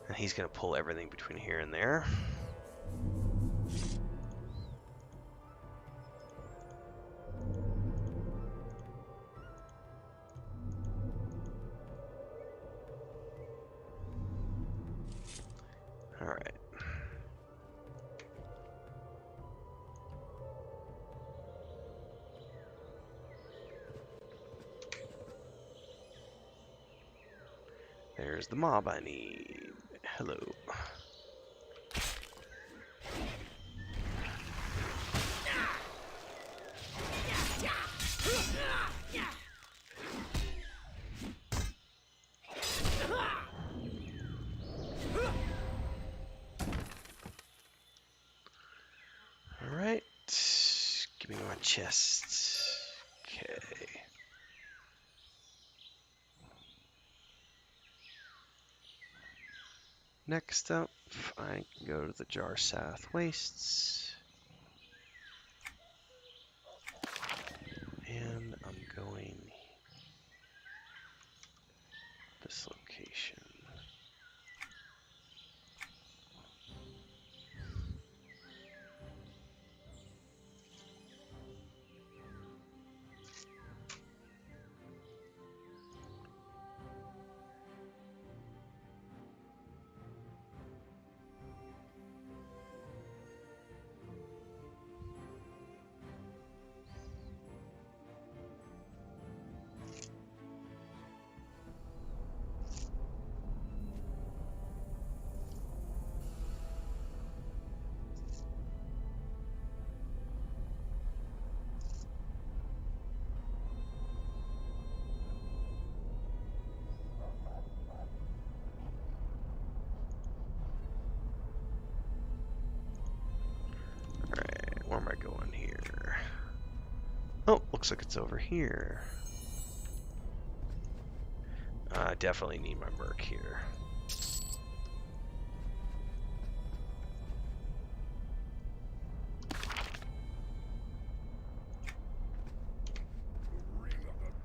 And he's gonna pull everything between here and there. Alright. There's the mob I need. Hello. my chest. Okay. Next up, I can go to the Jar South Wastes. And I'm going this location. Alright, where am I going here? Oh, looks like it's over here. I definitely need my merc here.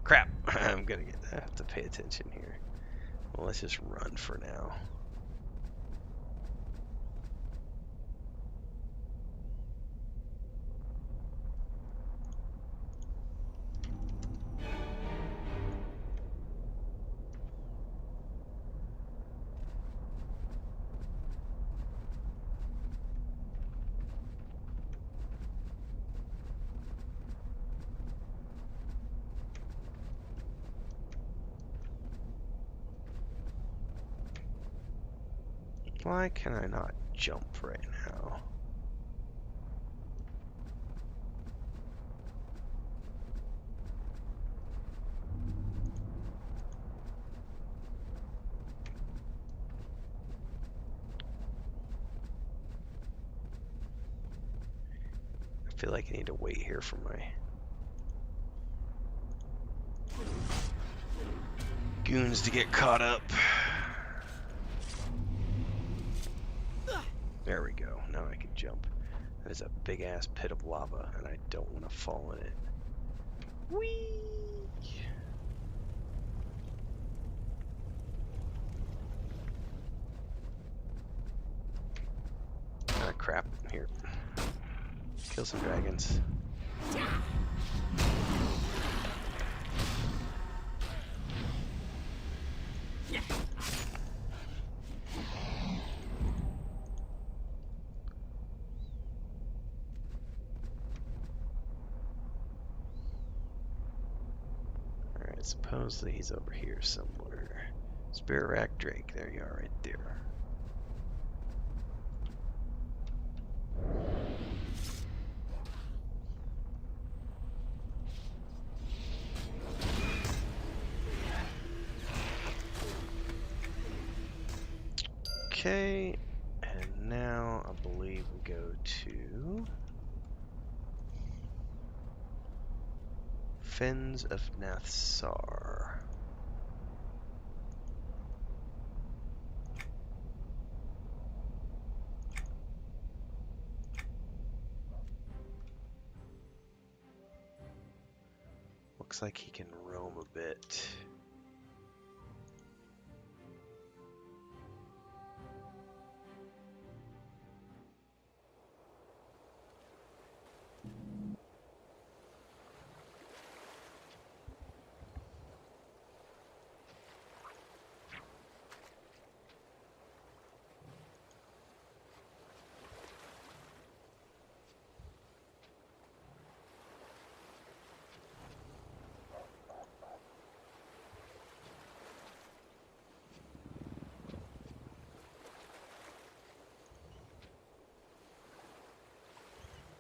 Crap! I'm gonna have to pay attention here. Well, let's just run for now. Why can I not jump right now? I feel like I need to wait here for my goons to get caught up. There we go. Now I can jump. That is a big ass pit of lava, and I don't want to fall in it. Whee! Ah, crap. Here. Kill some dragons. Alright, supposedly he's over here somewhere. Spirit Rack Drake, there you are right there. Okay, and now I believe we go to Fens of Nathsar. Looks like he can roam a bit.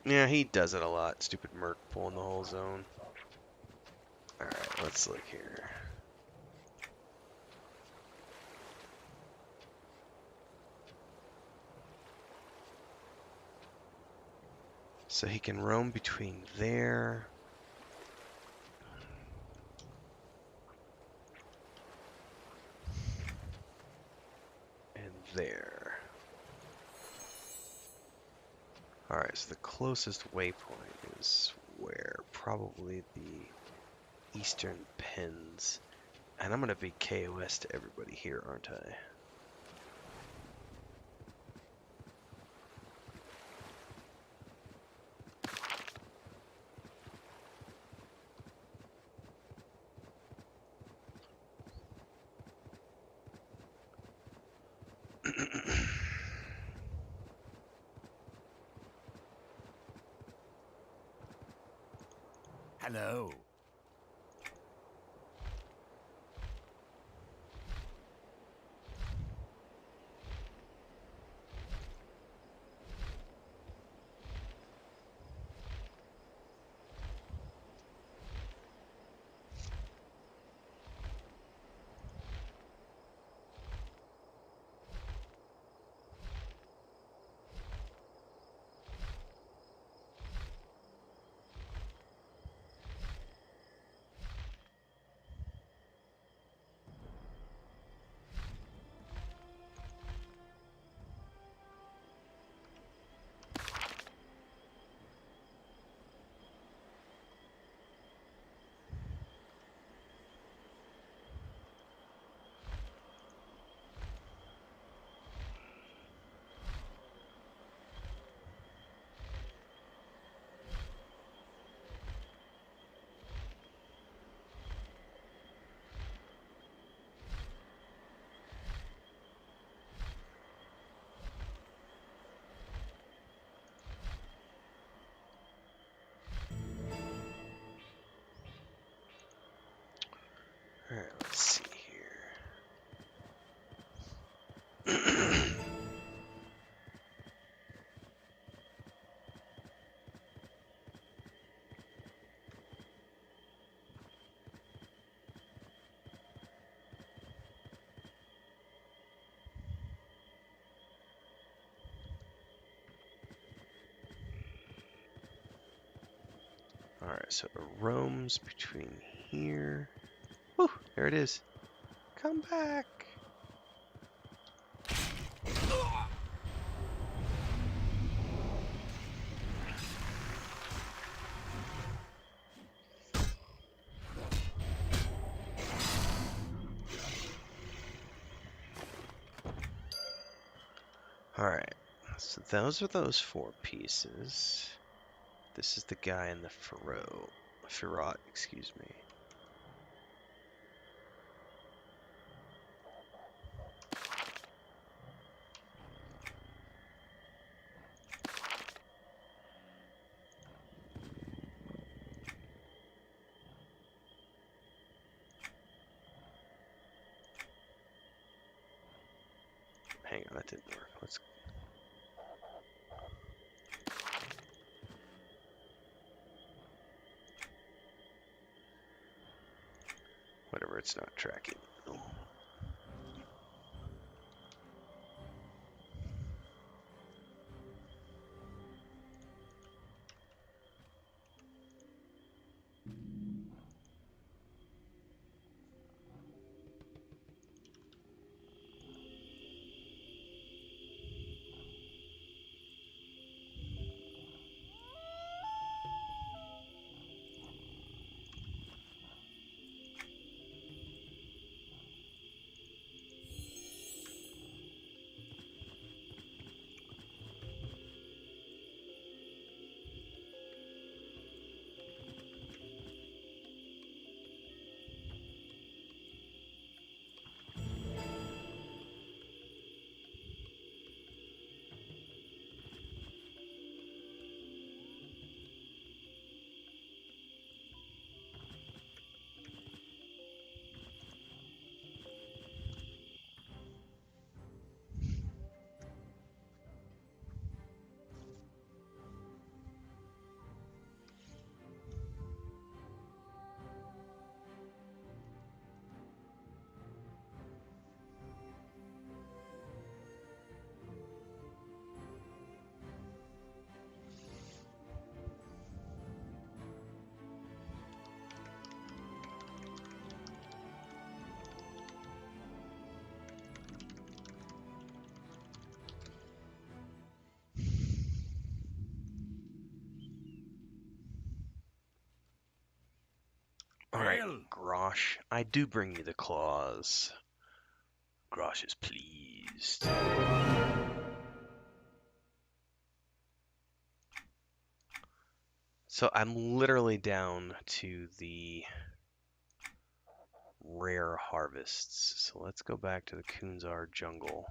Yeah, he does it a lot. Stupid merc pulling the whole zone. Alright, let's look here. So he can roam between there and there. Alright, so the closest waypoint is where? Probably the eastern pens. And I'm going to be KOS to everybody here, aren't I? Hello. Alright, let's see here. Alright, so it roams between here. Whew, there it is. Come back. Alright, so those are those 4 pieces. This is the guy in the Firot, excuse me. Hang on, that didn't work. Let's. Whatever, it's not tracking. Oh. Grosh. I do bring you the claws. Grosh is pleased. So I'm literally down to the rare harvests. So let's go back to the Kunzar jungle.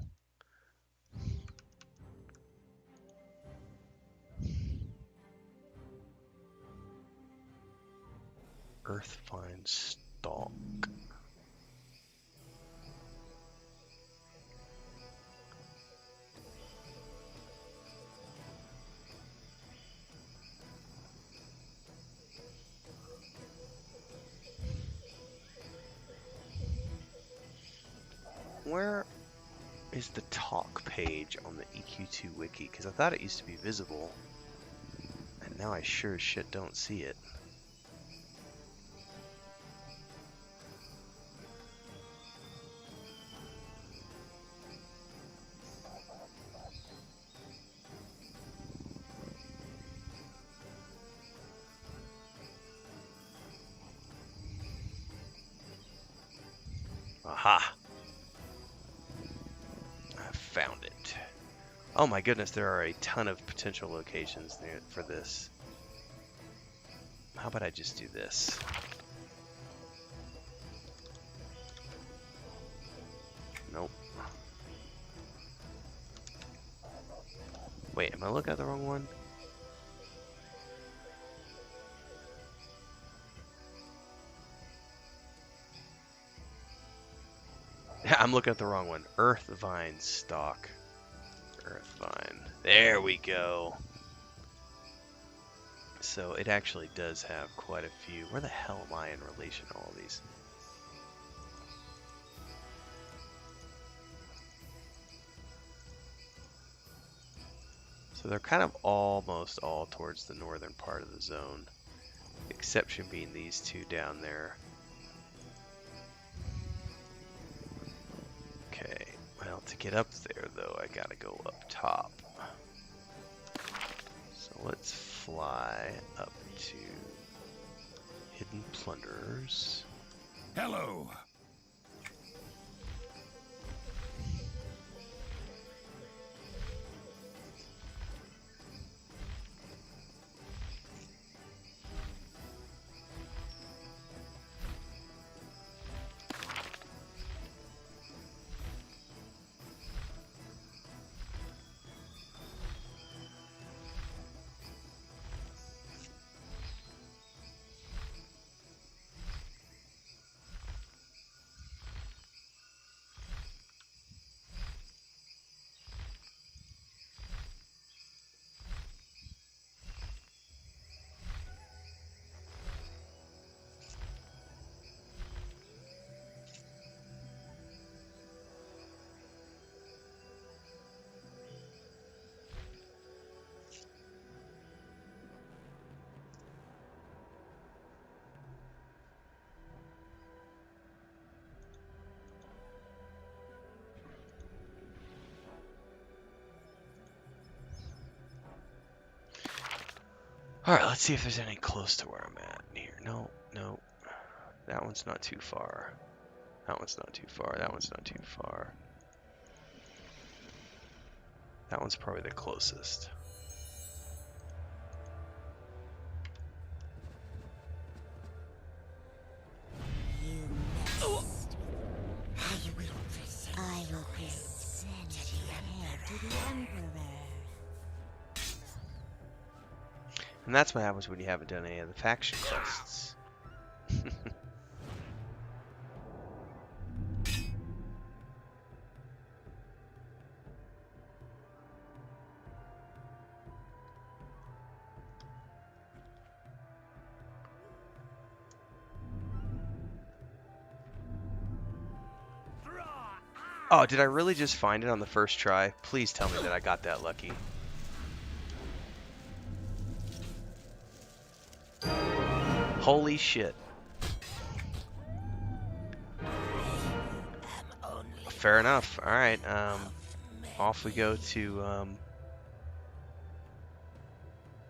Earthvine stalk. Where is the talk page on the EQ2 wiki? Because I thought it used to be visible, and now I sure as shit don't see it. Aha! I found it. Oh my goodness, there are a ton of potential locations there for this. How about I just do this? Nope. Wait, am I looking at the wrong one? I'm looking at the wrong one. Earthvine stalk. Earthvine. There we go. So it actually does have quite a few. Where the hell am I in relation to all these? So they're kind of almost all towards the northern part of the zone. Exception being these two down there. Okay, well, to get up there though, I gotta go up top. So let's fly up to Hidden Plunderers. Hello. Alright, let's see if there's any close to where I'm at here. No, no. That one's not too far. That one's not too far. That one's not too far. That one's probably the closest. You must. I will present your head to the Emperor. And that's what happens when you haven't done any of the faction quests. Oh, did I really just find it on the first try? Please tell me that I got that lucky. Holy shit. Fair enough. Alright, off we go to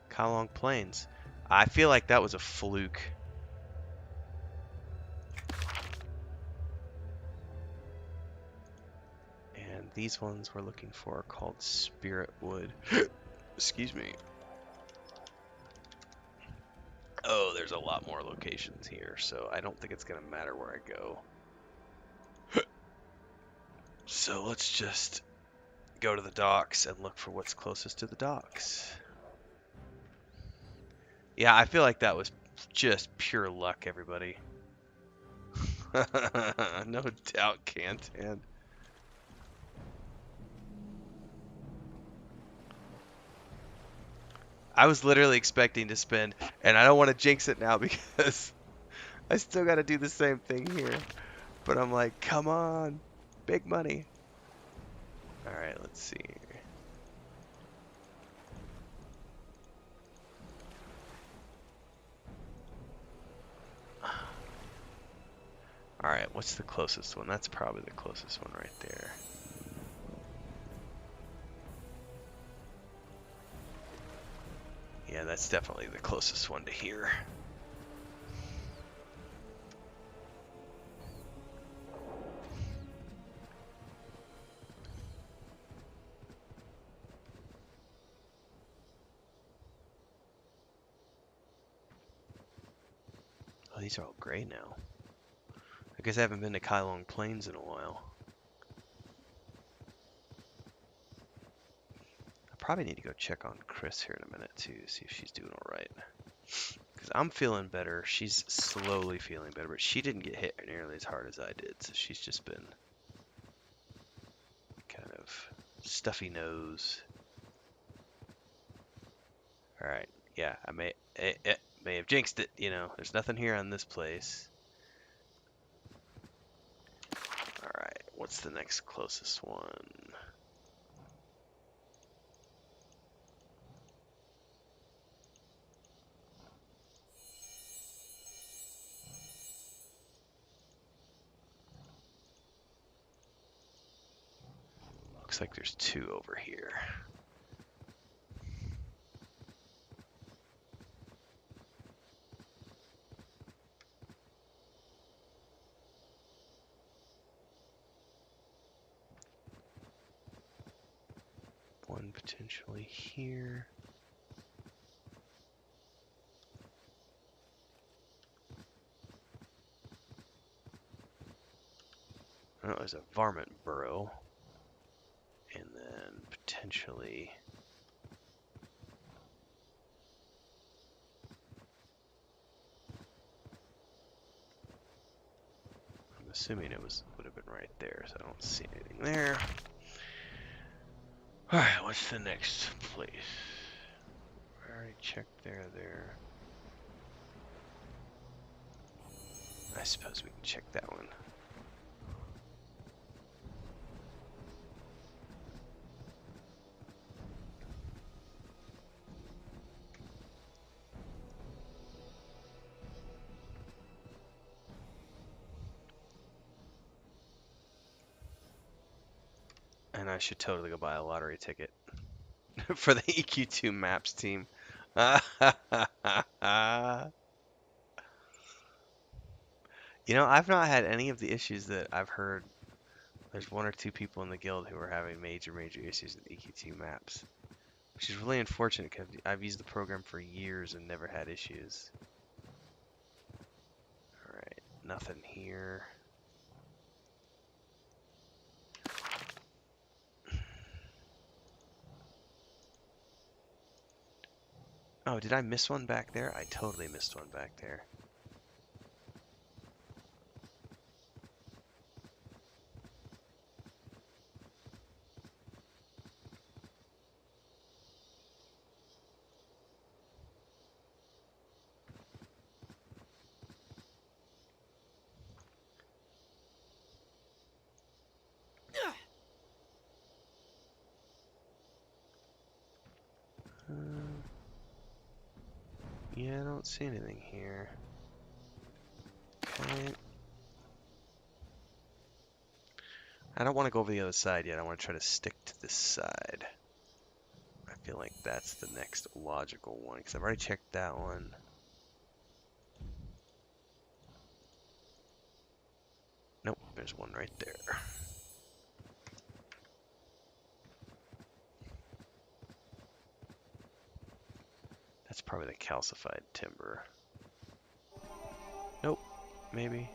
Kalong Plains. I feel like that was a fluke. these ones we're looking for are called Spirit Wood. Excuse me. Oh, there's a lot more locations here, so I don't think it's going to matter where I go. So let's just go to the docks and look for what's closest to the docks. Yeah, I feel like that was just pure luck, everybody. No doubt, Cantan. I was literally expecting to spend, and I don't want to jinx it now because I still got to do the same thing here. But I'm like, come on, big money. All right, let's see. All right, what's the closest one? That's probably the closest one right there. Yeah, that's definitely the closest one to here. Oh, these are all gray now. I guess I haven't been to Kailong Plains in a while. I probably need to go check on Chris here in a minute too, see if she's doing all right. Because I'm feeling better. She's slowly feeling better, but she didn't get hit nearly as hard as I did, so she's just been kind of stuffy nose. All right, yeah, I may have jinxed it. You know, there's nothing here on this place. All right, what's the next closest one? Looks like there's two over here. One potentially here. Oh, there's a varmint burrow. And then potentially... I'm assuming it would have been right there, so I don't see anything there. Alright, what's the next place? I already checked there. I suppose we can check that one. And I should totally go buy a lottery ticket for the EQ2 maps team. You know, I've not had any of the issues that I've heard. There's one or two people in the guild who are having major issues with EQ2 maps, which is really unfortunate because I've used the program for years and never had issues. Alright, nothing here. Oh, did I miss one back there? I totally missed one back there. Yeah, I don't see anything here. Okay. I don't want to go over the other side yet. I want to try to stick to this side. I feel like that's the next logical one because I've already checked that one. Nope, there's one right there. That's probably the calcified timber. Nope, maybe.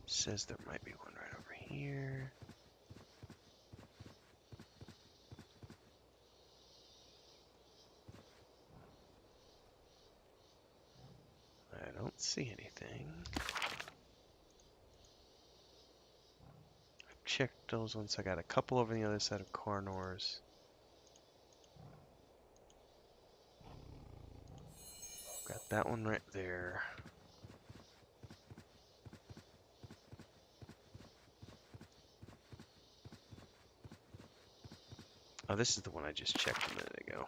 Says there might be one right over here. I don't see anything. I've checked those ones. I got a couple over the other side of Carnor's. Got that one right there. Oh, this is the one I just checked a minute ago.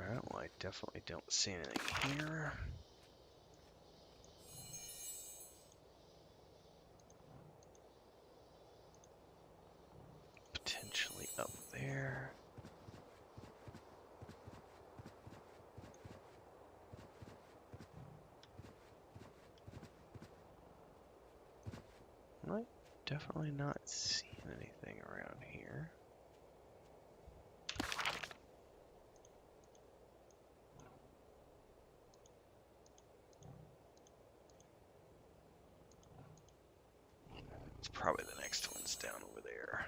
Alright, well I definitely don't see anything here. Potentially up there. I'm definitely not seeing anything around here. It's probably the next one's down over there.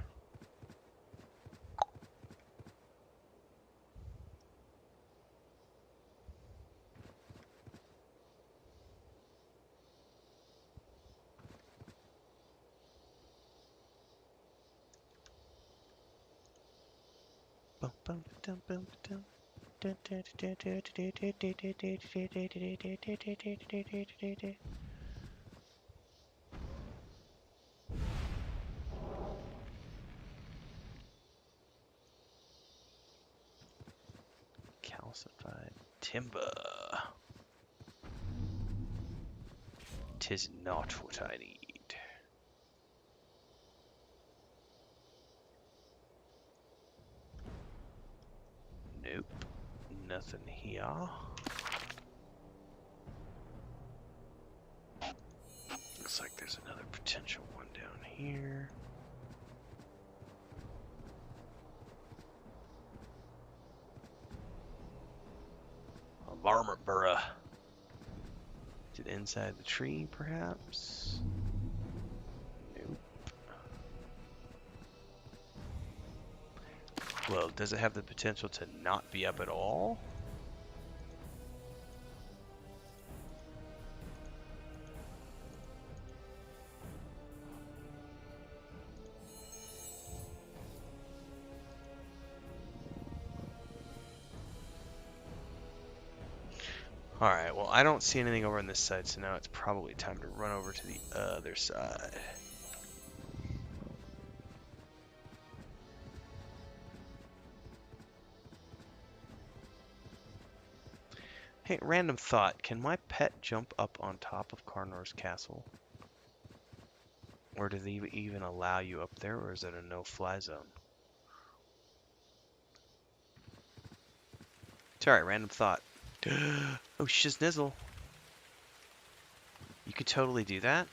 Bum, bum, dum, bum, dum. Calcified timber. 'Tis not what I need. Nope, nothing here. Looks like there's another potential one down here. A varmint burrow. Is it inside the tree, perhaps? Nope. Well, does it have the potential to not be up at all? Alright, well I don't see anything over on this side, so now it's probably time to run over to the other side. Hey, random thought. Can my pet jump up on top of Carnor's castle? Or do they even allow you up there, or is it a no-fly zone? It's alright, random thought. Oh, shiznizzle. You could totally do that?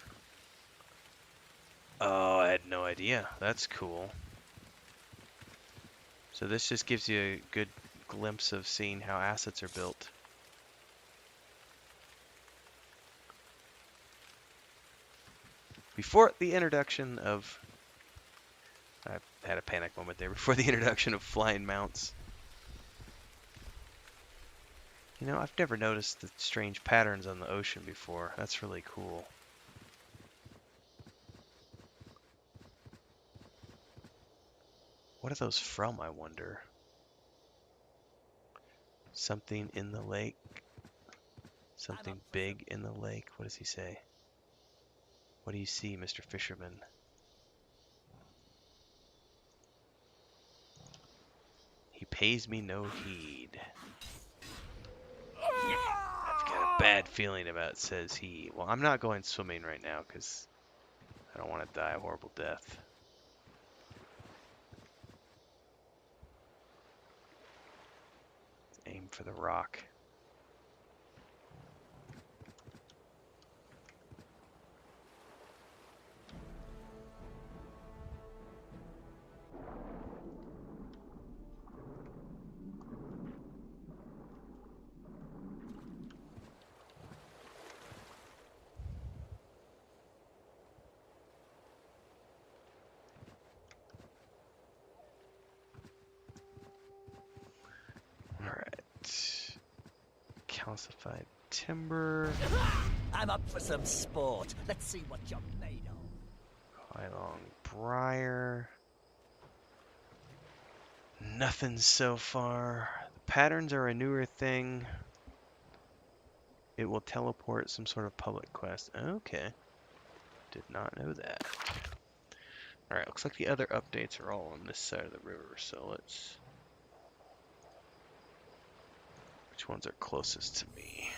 Oh, I had no idea. That's cool. So this just gives you a good glimpse of seeing how assets are built. Before the introduction of... I had a panic moment there. Before the introduction of flying mounts. You know, I've never noticed the strange patterns on the ocean before. That's really cool. What are those from, I wonder? Something in the lake. Something big in the lake. What does he say? What do you see, Mr. Fisherman? He pays me no heed. I've got a bad feeling about it, says he. Well, I'm not going swimming right now because I don't want to die a horrible death. Aim for the rock. Calcified timber. I'm up for some sport. Let's see what you're made of. Highlong briar. Nothing so far. The patterns are a newer thing. It will teleport some sort of public quest. Okay. Did not know that. Alright, looks like the other updates are all on this side of the river, so let's... Which ones are closest to me?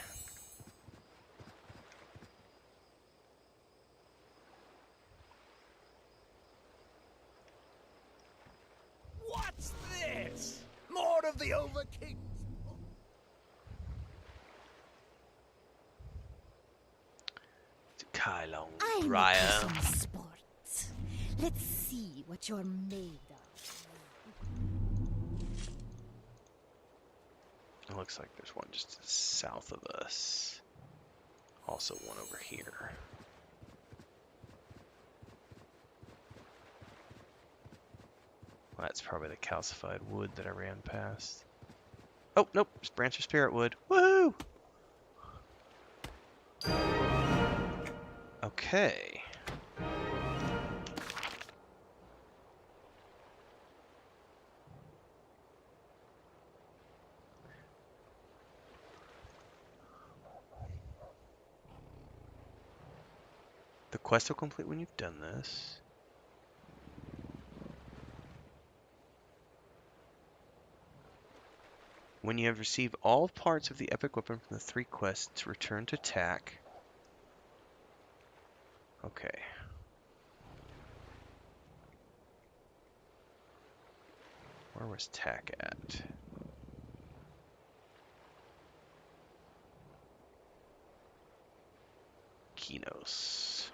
What's this? More of the Overking's. Highlong I'm briar. up for some sports. Let's see what you're made of. It looks like there's one just south of us. Also one over here. Well, that's probably the calcified wood that I ran past. Oh, nope. It's branch of spirit wood. Woohoo! Okay. The quest will complete when you've done this. When you have received all parts of the epic weapon from the 3 quests, return to TAC. Okay. Where was TAC at? Kinos.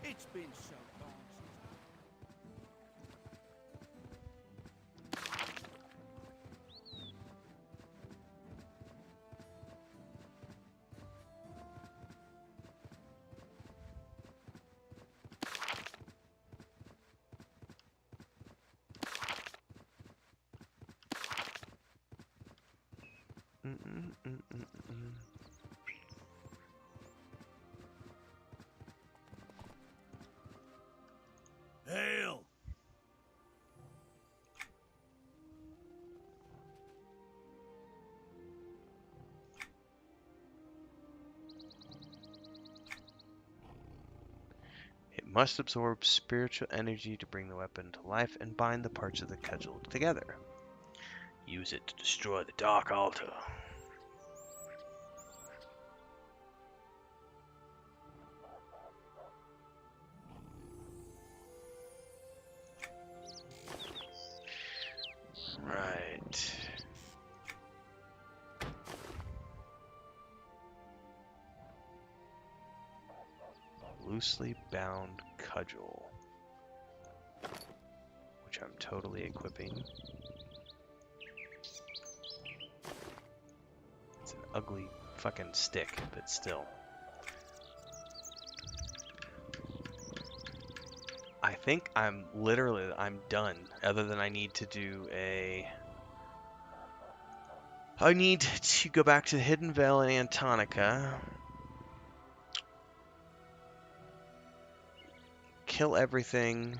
It's been so long Hail! It must absorb spiritual energy to bring the weapon to life and bind the parts of the cudgel together. Use it to destroy the Dark Altar. Right. loosely bound cudgel, which I'm totally equipping. It's an ugly fucking stick, but still. I think I'm done, other than I need to do I need to go back to Hidden Vale and Antonica, kill everything.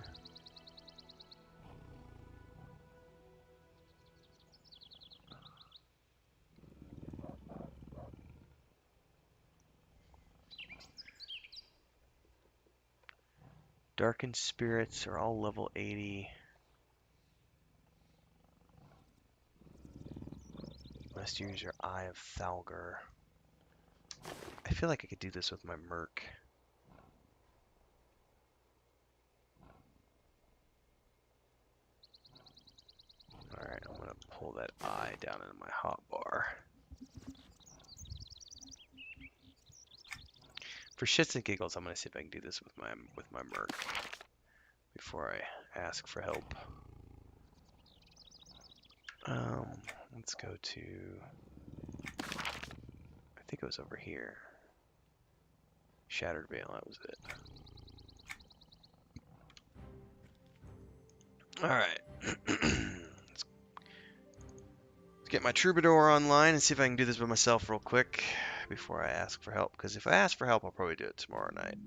Darkened spirits are all level 80. Must use your Eye of Thalgar. I feel like I could do this with my Merc. Alright, I'm gonna pull that eye down into my hotbar. For shits and giggles, I'm gonna see if I can do this with my Merc before I ask for help. Let's go to, I think it was over here. Shattered Veil, that was it. Alright. Let's get my Troubadour online and see if I can do this by myself real quick before I ask for help. Because if I ask for help, I'll probably do it tomorrow night.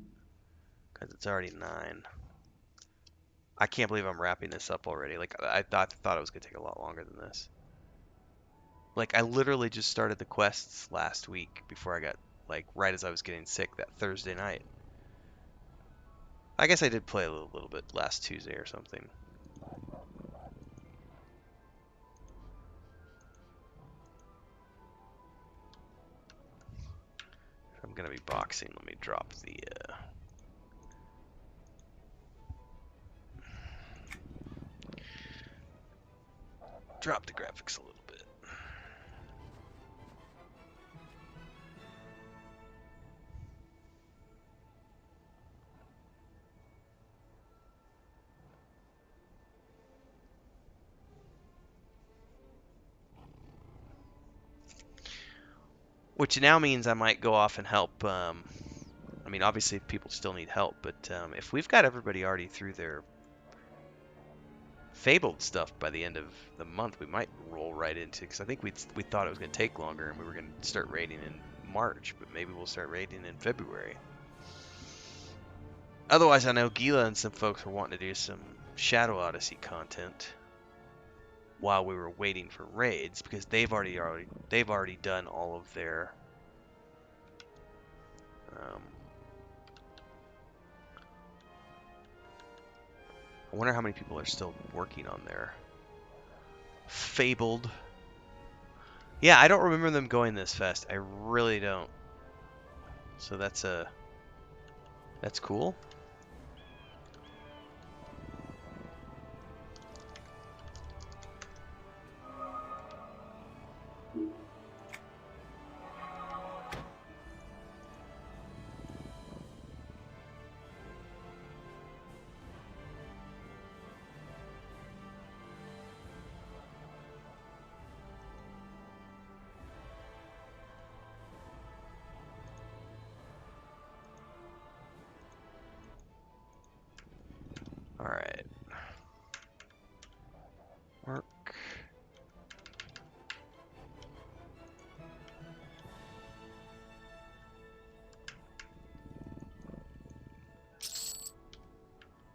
Because it's already 9. I can't believe I'm wrapping this up already. Like, I thought it was going to take a lot longer than this. Like, I literally just started the quests last week before I got, like, right as I was getting sick that Thursday night. I guess I did play a little bit last Tuesday or something. If I'm going to be boxing, let me drop the... drop the graphics a little bit. Which now means I might go off and help. I mean, obviously, people still need help, but if we've got everybody already through their Fabled stuff by the end of the month, we might roll right into, because I think we thought it was going to take longer and we were going to start raiding in March, but maybe we'll start raiding in February. Otherwise, I know Gila and some folks were wanting to do some Shadow Odyssey content while we were waiting for raids, because they've already done all of their I wonder how many people are still working on their Fabled. Yeah, I don't remember them going this fast. I really don't. So that's cool. All right. Work.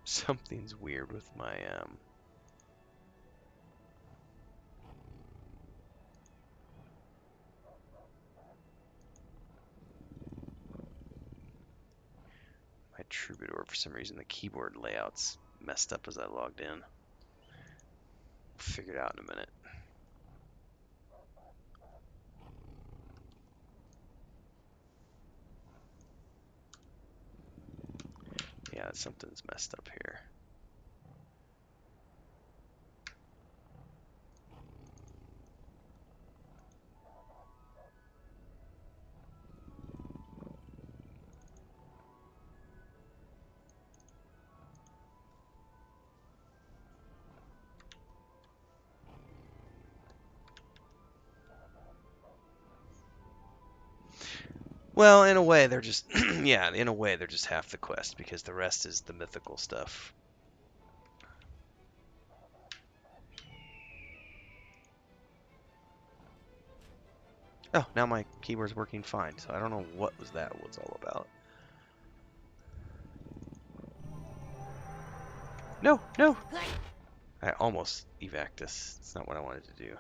Something's weird with my my Troubadour. For some reason, the keyboard layout's messed up as I logged in. We'll figure it out in a minute. Yeah, something's messed up here. Well, in a way, they're just yeah. In a way, they're just half the quest because the rest is the mythical stuff. Oh, now my keyboard's working fine, so I don't know what that was all about. No, no! I almost evac'd this. It's not what I wanted to do.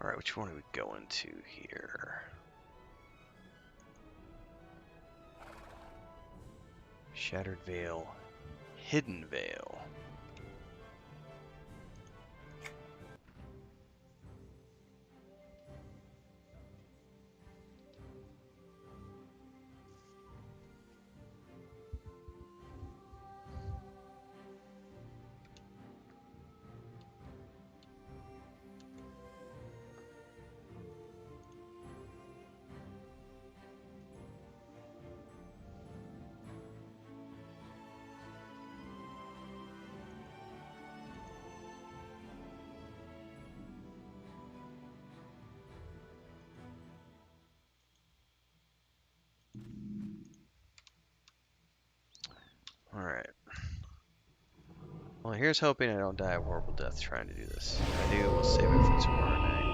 Alright, which one are we going to here? Shattered Veil. Hidden Veil. Alright. Well, here's hoping I don't die a horrible death trying to do this. If I do, we'll save it for tomorrow night.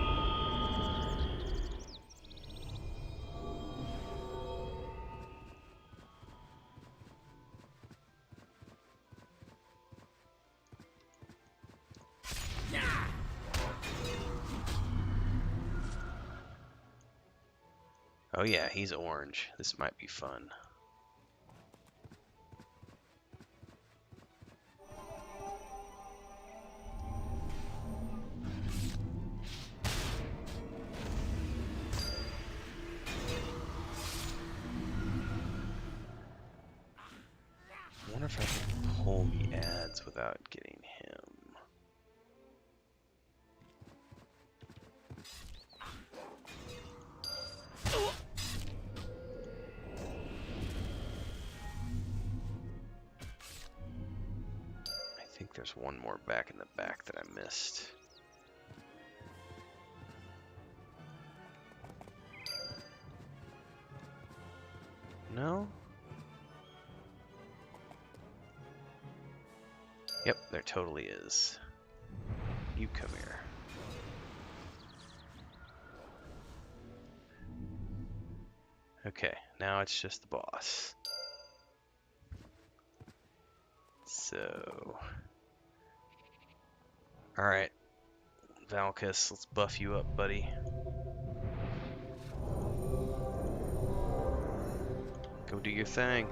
Oh yeah, he's orange. This might be fun. I wonder if I can pull the ads without getting him. I think there's one more back in the back that I missed. No? Yep, there totally is. You come here. Okay, now it's just the boss. So... Alright, Valkus, let's buff you up, buddy. Go do your thing.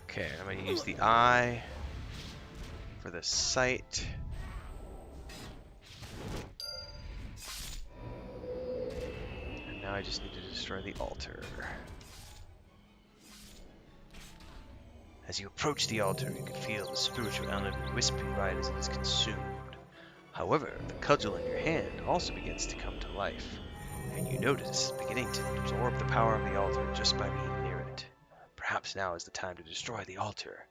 Okay, I'm going to use the eye for the sight. And now I just need to destroy the altar. As you approach the altar, you can feel the spiritual element whispering by as it is consumed. However, the cudgel in your hand also begins to come to life, and you notice it's beginning to absorb the power of the altar just by being near it. Perhaps now is the time to destroy the altar.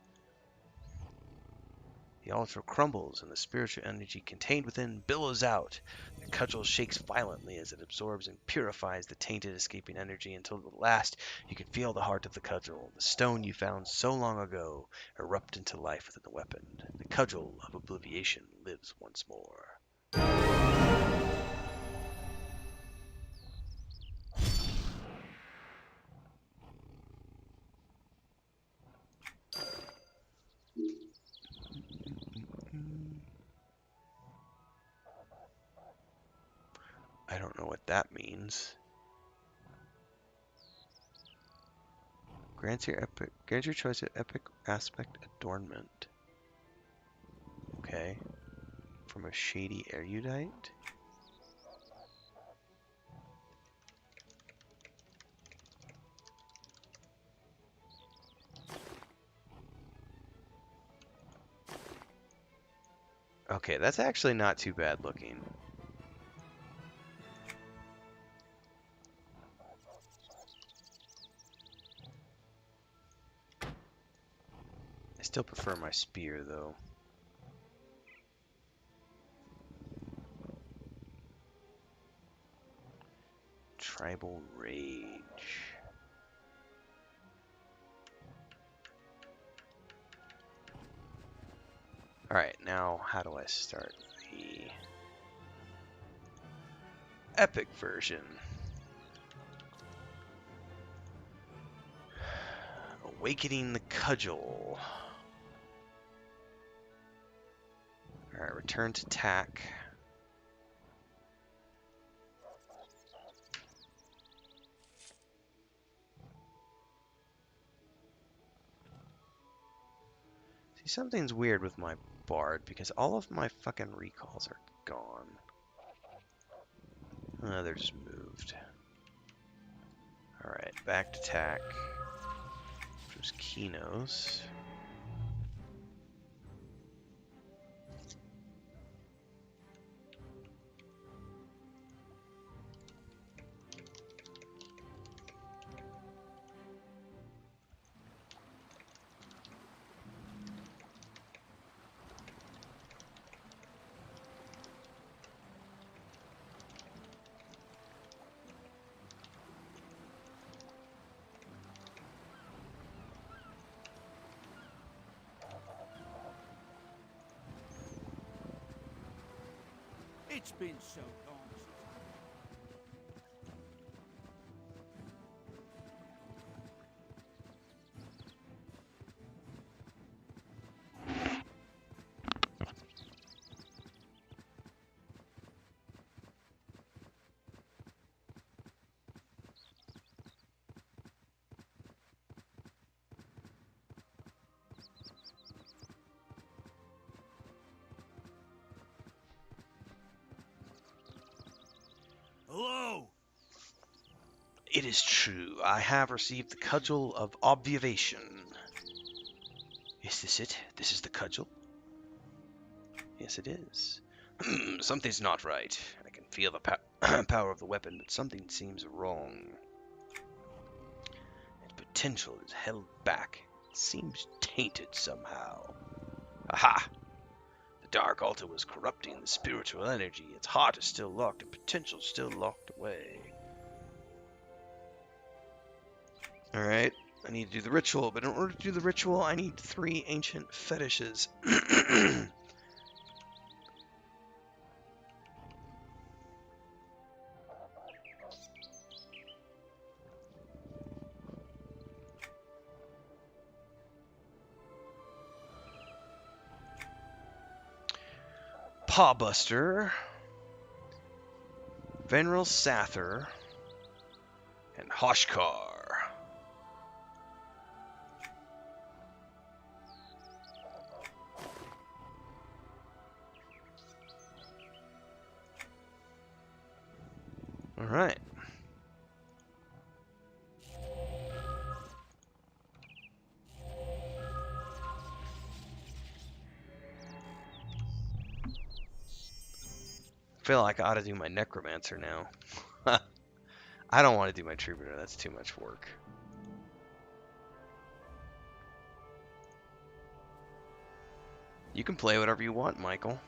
The altar crumbles and the spiritual energy contained within billows out. The cudgel shakes violently as it absorbs and purifies the tainted escaping energy until at last you can feel the heart of the cudgel, the stone you found so long ago, erupt into life within the weapon. The cudgel of obliviation lives once more. I don't know what that means. Grants your choice of epic aspect adornment. Okay. From a shady erudite. Okay, that's actually not too bad looking. I still prefer my spear, though. Tribal Rage. Alright, now how do I start the epic version? Awakening the Cudgel. Alright, return to tack. See, something's weird with my bard because all of my fucking recalls are gone. They're just moved. Alright, back to tack. Which was Kinos. It's been so long since Hello? It is true. I have received the Cudgel of Obviation. Is this it? This is the Cudgel? Yes, it is. Something's not right. I can feel the power of the weapon, but something seems wrong. Its potential is held back. It seems tainted somehow. Aha! The Dark Altar was corrupting the spiritual energy. Its heart is still locked and potential still locked away. Alright, I need to do the ritual, but in order to do the ritual, I need 3 ancient fetishes. Pawbuster, Veneral Sather, and Hoshkar. Alright. I feel like I ought to do my Necromancer now. I don't want to do my Troubadour, that's too much work. You can play whatever you want, Michael.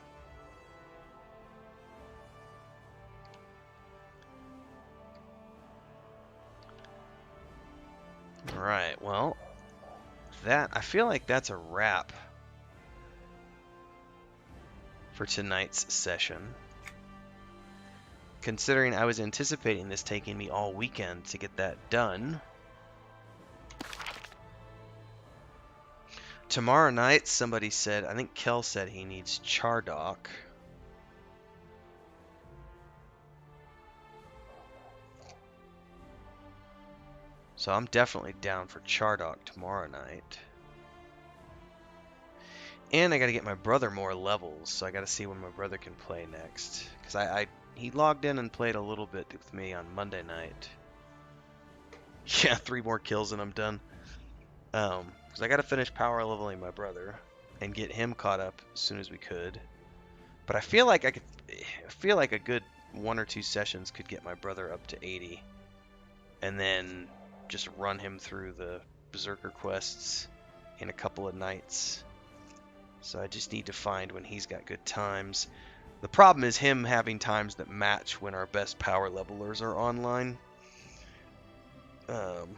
Alright, well, I feel like that's a wrap for tonight's session. Considering I was anticipating this taking me all weekend to get that done. Tomorrow night, somebody said, I think Kel said he needs Chardock. So I'm definitely down for Chardock tomorrow night. And I gotta get my brother more levels, so I gotta see when my brother can play next. Because he logged in and played a little bit with me on Monday night. Yeah, 3 more kills and I'm done. Because I gotta finish power leveling my brother and get him caught up as soon as we could. But I feel like a good 1 or 2 sessions could get my brother up to 80. And then just run him through the Berserker quests in a couple of nights. So I just need to find when he's got good times. The problem is him having times that match when our best power levelers are online. Because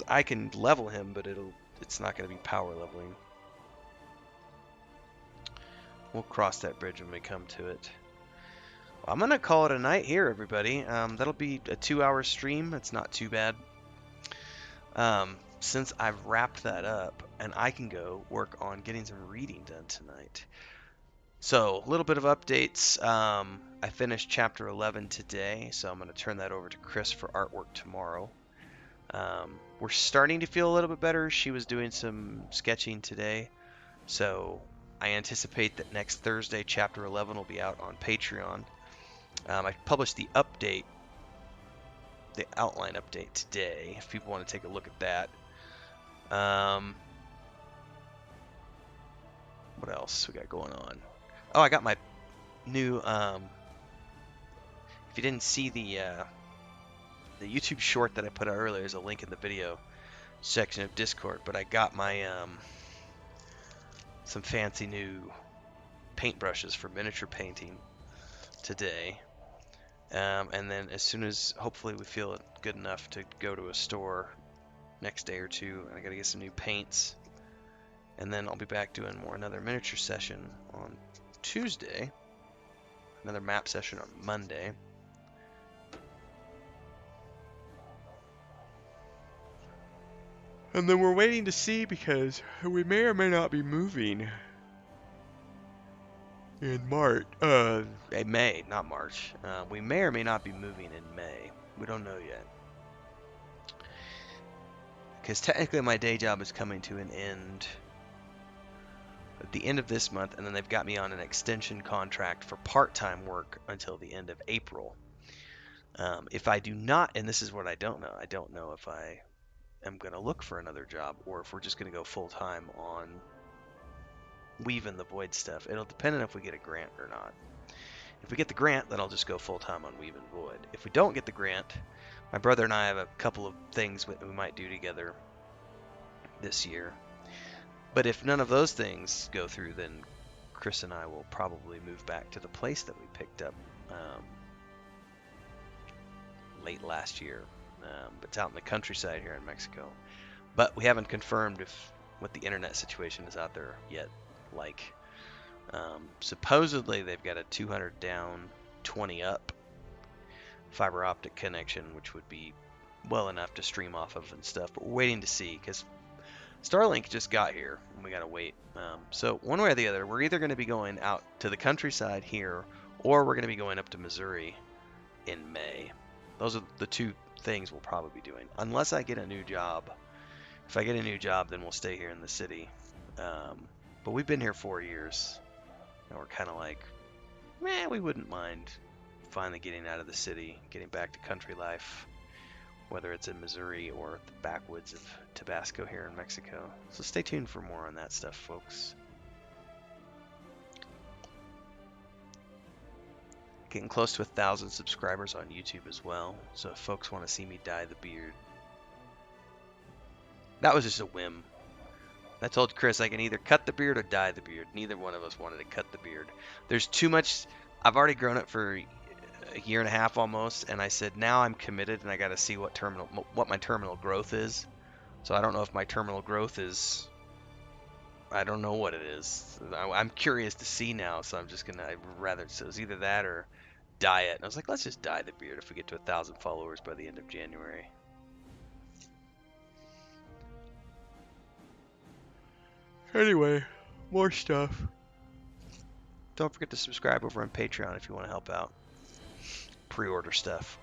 I can level him, but it's not going to be power leveling. We'll cross that bridge when we come to it. Well, I'm going to call it a night here, everybody. That'll be a 2-hour stream. That's not too bad. Since I've wrapped that up, and I can go work on getting some reading done tonight. So, a little bit of updates. I finished chapter 11 today, so I'm going to turn that over to Chris for artwork tomorrow. We're starting to feel a little bit better. She was doing some sketching today, so I anticipate that next Thursday, chapter 11 will be out on Patreon. I published the update, the outline update today, if people want to take a look at that. What else we got going on? Oh, I got my new, if you didn't see the YouTube short that I put out earlier, there's a link in the video section of Discord, but I got my, some fancy new paintbrushes for miniature painting today. And then as soon as, hopefully we feel good enough to go to a store next day or two, I gotta get some new paints. And then I'll be back doing another miniature session on Tuesday. Another map session on Monday. And then we're waiting to see because we may or may not be moving in March. May, not March. We may or may not be moving in May. We don't know yet. Because technically my day job is coming to an end at the end of this month, and then they've got me on an extension contract for part-time work until the end of April. If I do not, and this is what I don't know if I am going to look for another job or if we're just going to go full-time on Weaving the Void stuff. It'll depend on if we get a grant or not. If we get the grant, then I'll just go full-time on Weaving Void. If we don't get the grant, my brother and I have a couple of things we might do together this year. But if none of those things go through, then Chris and I will probably move back to the place that we picked up late last year. It's out in the countryside here in Mexico. But we haven't confirmed what the internet situation is out there yet. Like, supposedly they've got a 200 down, 20 up fiber optic connection, which would be well enough to stream off of and stuff. But we're waiting to see because Starlink just got here and we gotta wait. So one way or the other, we're either going to be going out to the countryside here or we're going to be going up to Missouri in May. Those are the two things we'll probably be doing, unless I get a new job. If I get a new job, then we'll stay here in the city. But we've been here 4 years, and we're kind of like, man, we wouldn't mind finally getting out of the city, getting back to country life, whether it's in Missouri or the backwoods of Tabasco here in Mexico. So stay tuned for more on that stuff, folks. Getting close to 1,000 subscribers on YouTube as well, so if folks want to see me dye the beard. That was just a whim. I told Chris I can either cut the beard or dye the beard. Neither one of us wanted to cut the beard. There's too much. I've already grown it for a year and a half almost, and I said now I'm committed and I got to see what my terminal growth is. So I don't know if my terminal growth is. I don't know what it is. I'm curious to see now, so I'm just gonna. I'd rather so it's either that or dye it. And I was like, let's just dye the beard if we get to 1,000 followers by the end of January. Anyway, more stuff. Don't forget to subscribe over on Patreon if you want to help out. Pre-order stuff.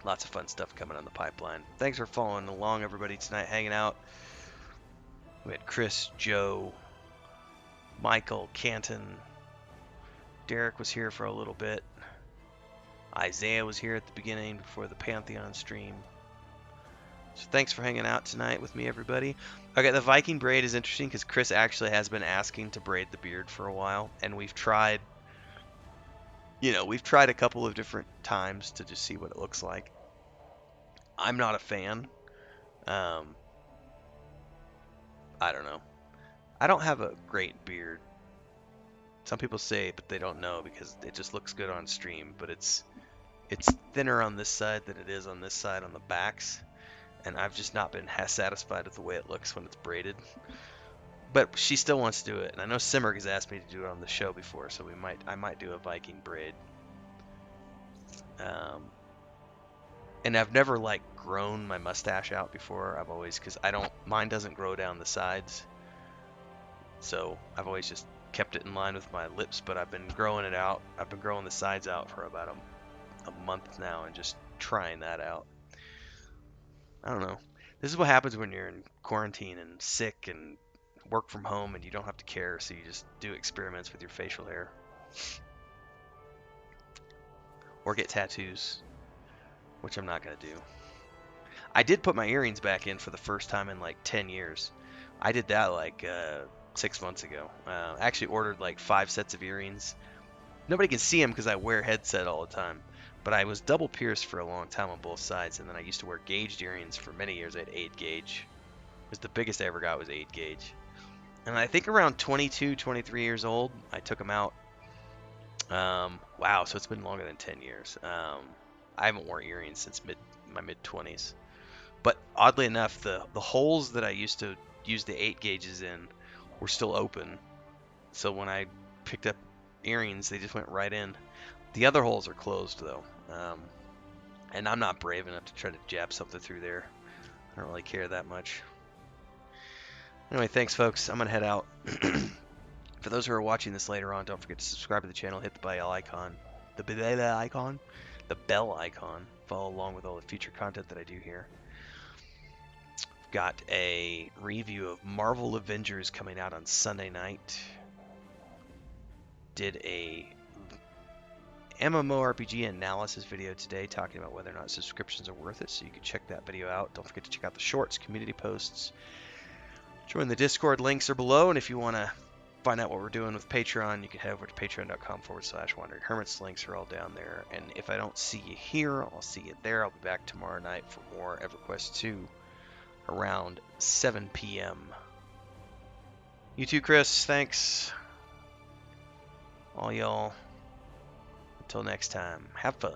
Lots of fun stuff coming on the pipeline. Thanks for following along, everybody, tonight, hanging out. We had Chris, Joe, Michael, Canton. Derek was here for a little bit. Isaiah was here at the beginning before the Pantheon stream. So thanks for hanging out tonight with me, everybody. Okay, the Viking braid is interesting because Chris actually has been asking to braid the beard for a while, and we've tried, we've tried a couple of different times to just see what it looks like. I'm not a fan. I don't know. I don't have a great beard. Some people say it, but they don't know because it just looks good on stream, but it's thinner on this side than it is on this side on the backs. And I've just not been satisfied with the way it looks when it's braided. But she still wants to do it, and I know Simmerg has asked me to do it on the show before, so I might do a Viking braid. And I've never grown my mustache out before. I've always, because mine doesn't grow down the sides, so I've always just kept it in line with my lips. But I've been growing it out. I've been growing the sides out for about a month now, and just trying that out. I don't know. This is what happens when you're in quarantine and sick and work from home and you don't have to care, so you just do experiments with your facial hair. Or get tattoos, which I'm not going to do. I did put my earrings back in for the first time in 10 years. I did that 6 months ago. I actually ordered 5 sets of earrings. Nobody can see them because I wear headset all the time. But I was double pierced for a long time on both sides, and then I used to wear gauged earrings for many years. I had 8 gauge. It was the biggest I ever got was 8 gauge. And I think around 22, 23 years old, I took them out. Wow, so it's been longer than 10 years. I haven't worn earrings since my mid-20s. But oddly enough, the holes that I used to use the 8 gauges in were still open. So when I picked up earrings, they just went right in. The other holes are closed, though, and I'm not brave enough to try to jab something through there. I don't really care that much. Anyway, thanks, folks. I'm going to head out. For those who are watching this later on, don't forget to subscribe to the channel, hit the bell icon. The bell icon. Follow along with all the future content that I do here. Got a review of Marvel Avengers coming out on Sunday night. Did a MMORPG analysis video today talking about whether or not subscriptions are worth it, so you can check that video out. Don't forget to check out the shorts, community posts. Join the Discord, links are below, and if you want to find out what we're doing with Patreon, you can head over to patreon.com/Wandering Hermits. Links are all down there, and if I don't see you here, I'll see you there. I'll be back tomorrow night for more EverQuest 2 around 7 p.m. You too, Chris. Thanks. All y'all. Until next time, have fun.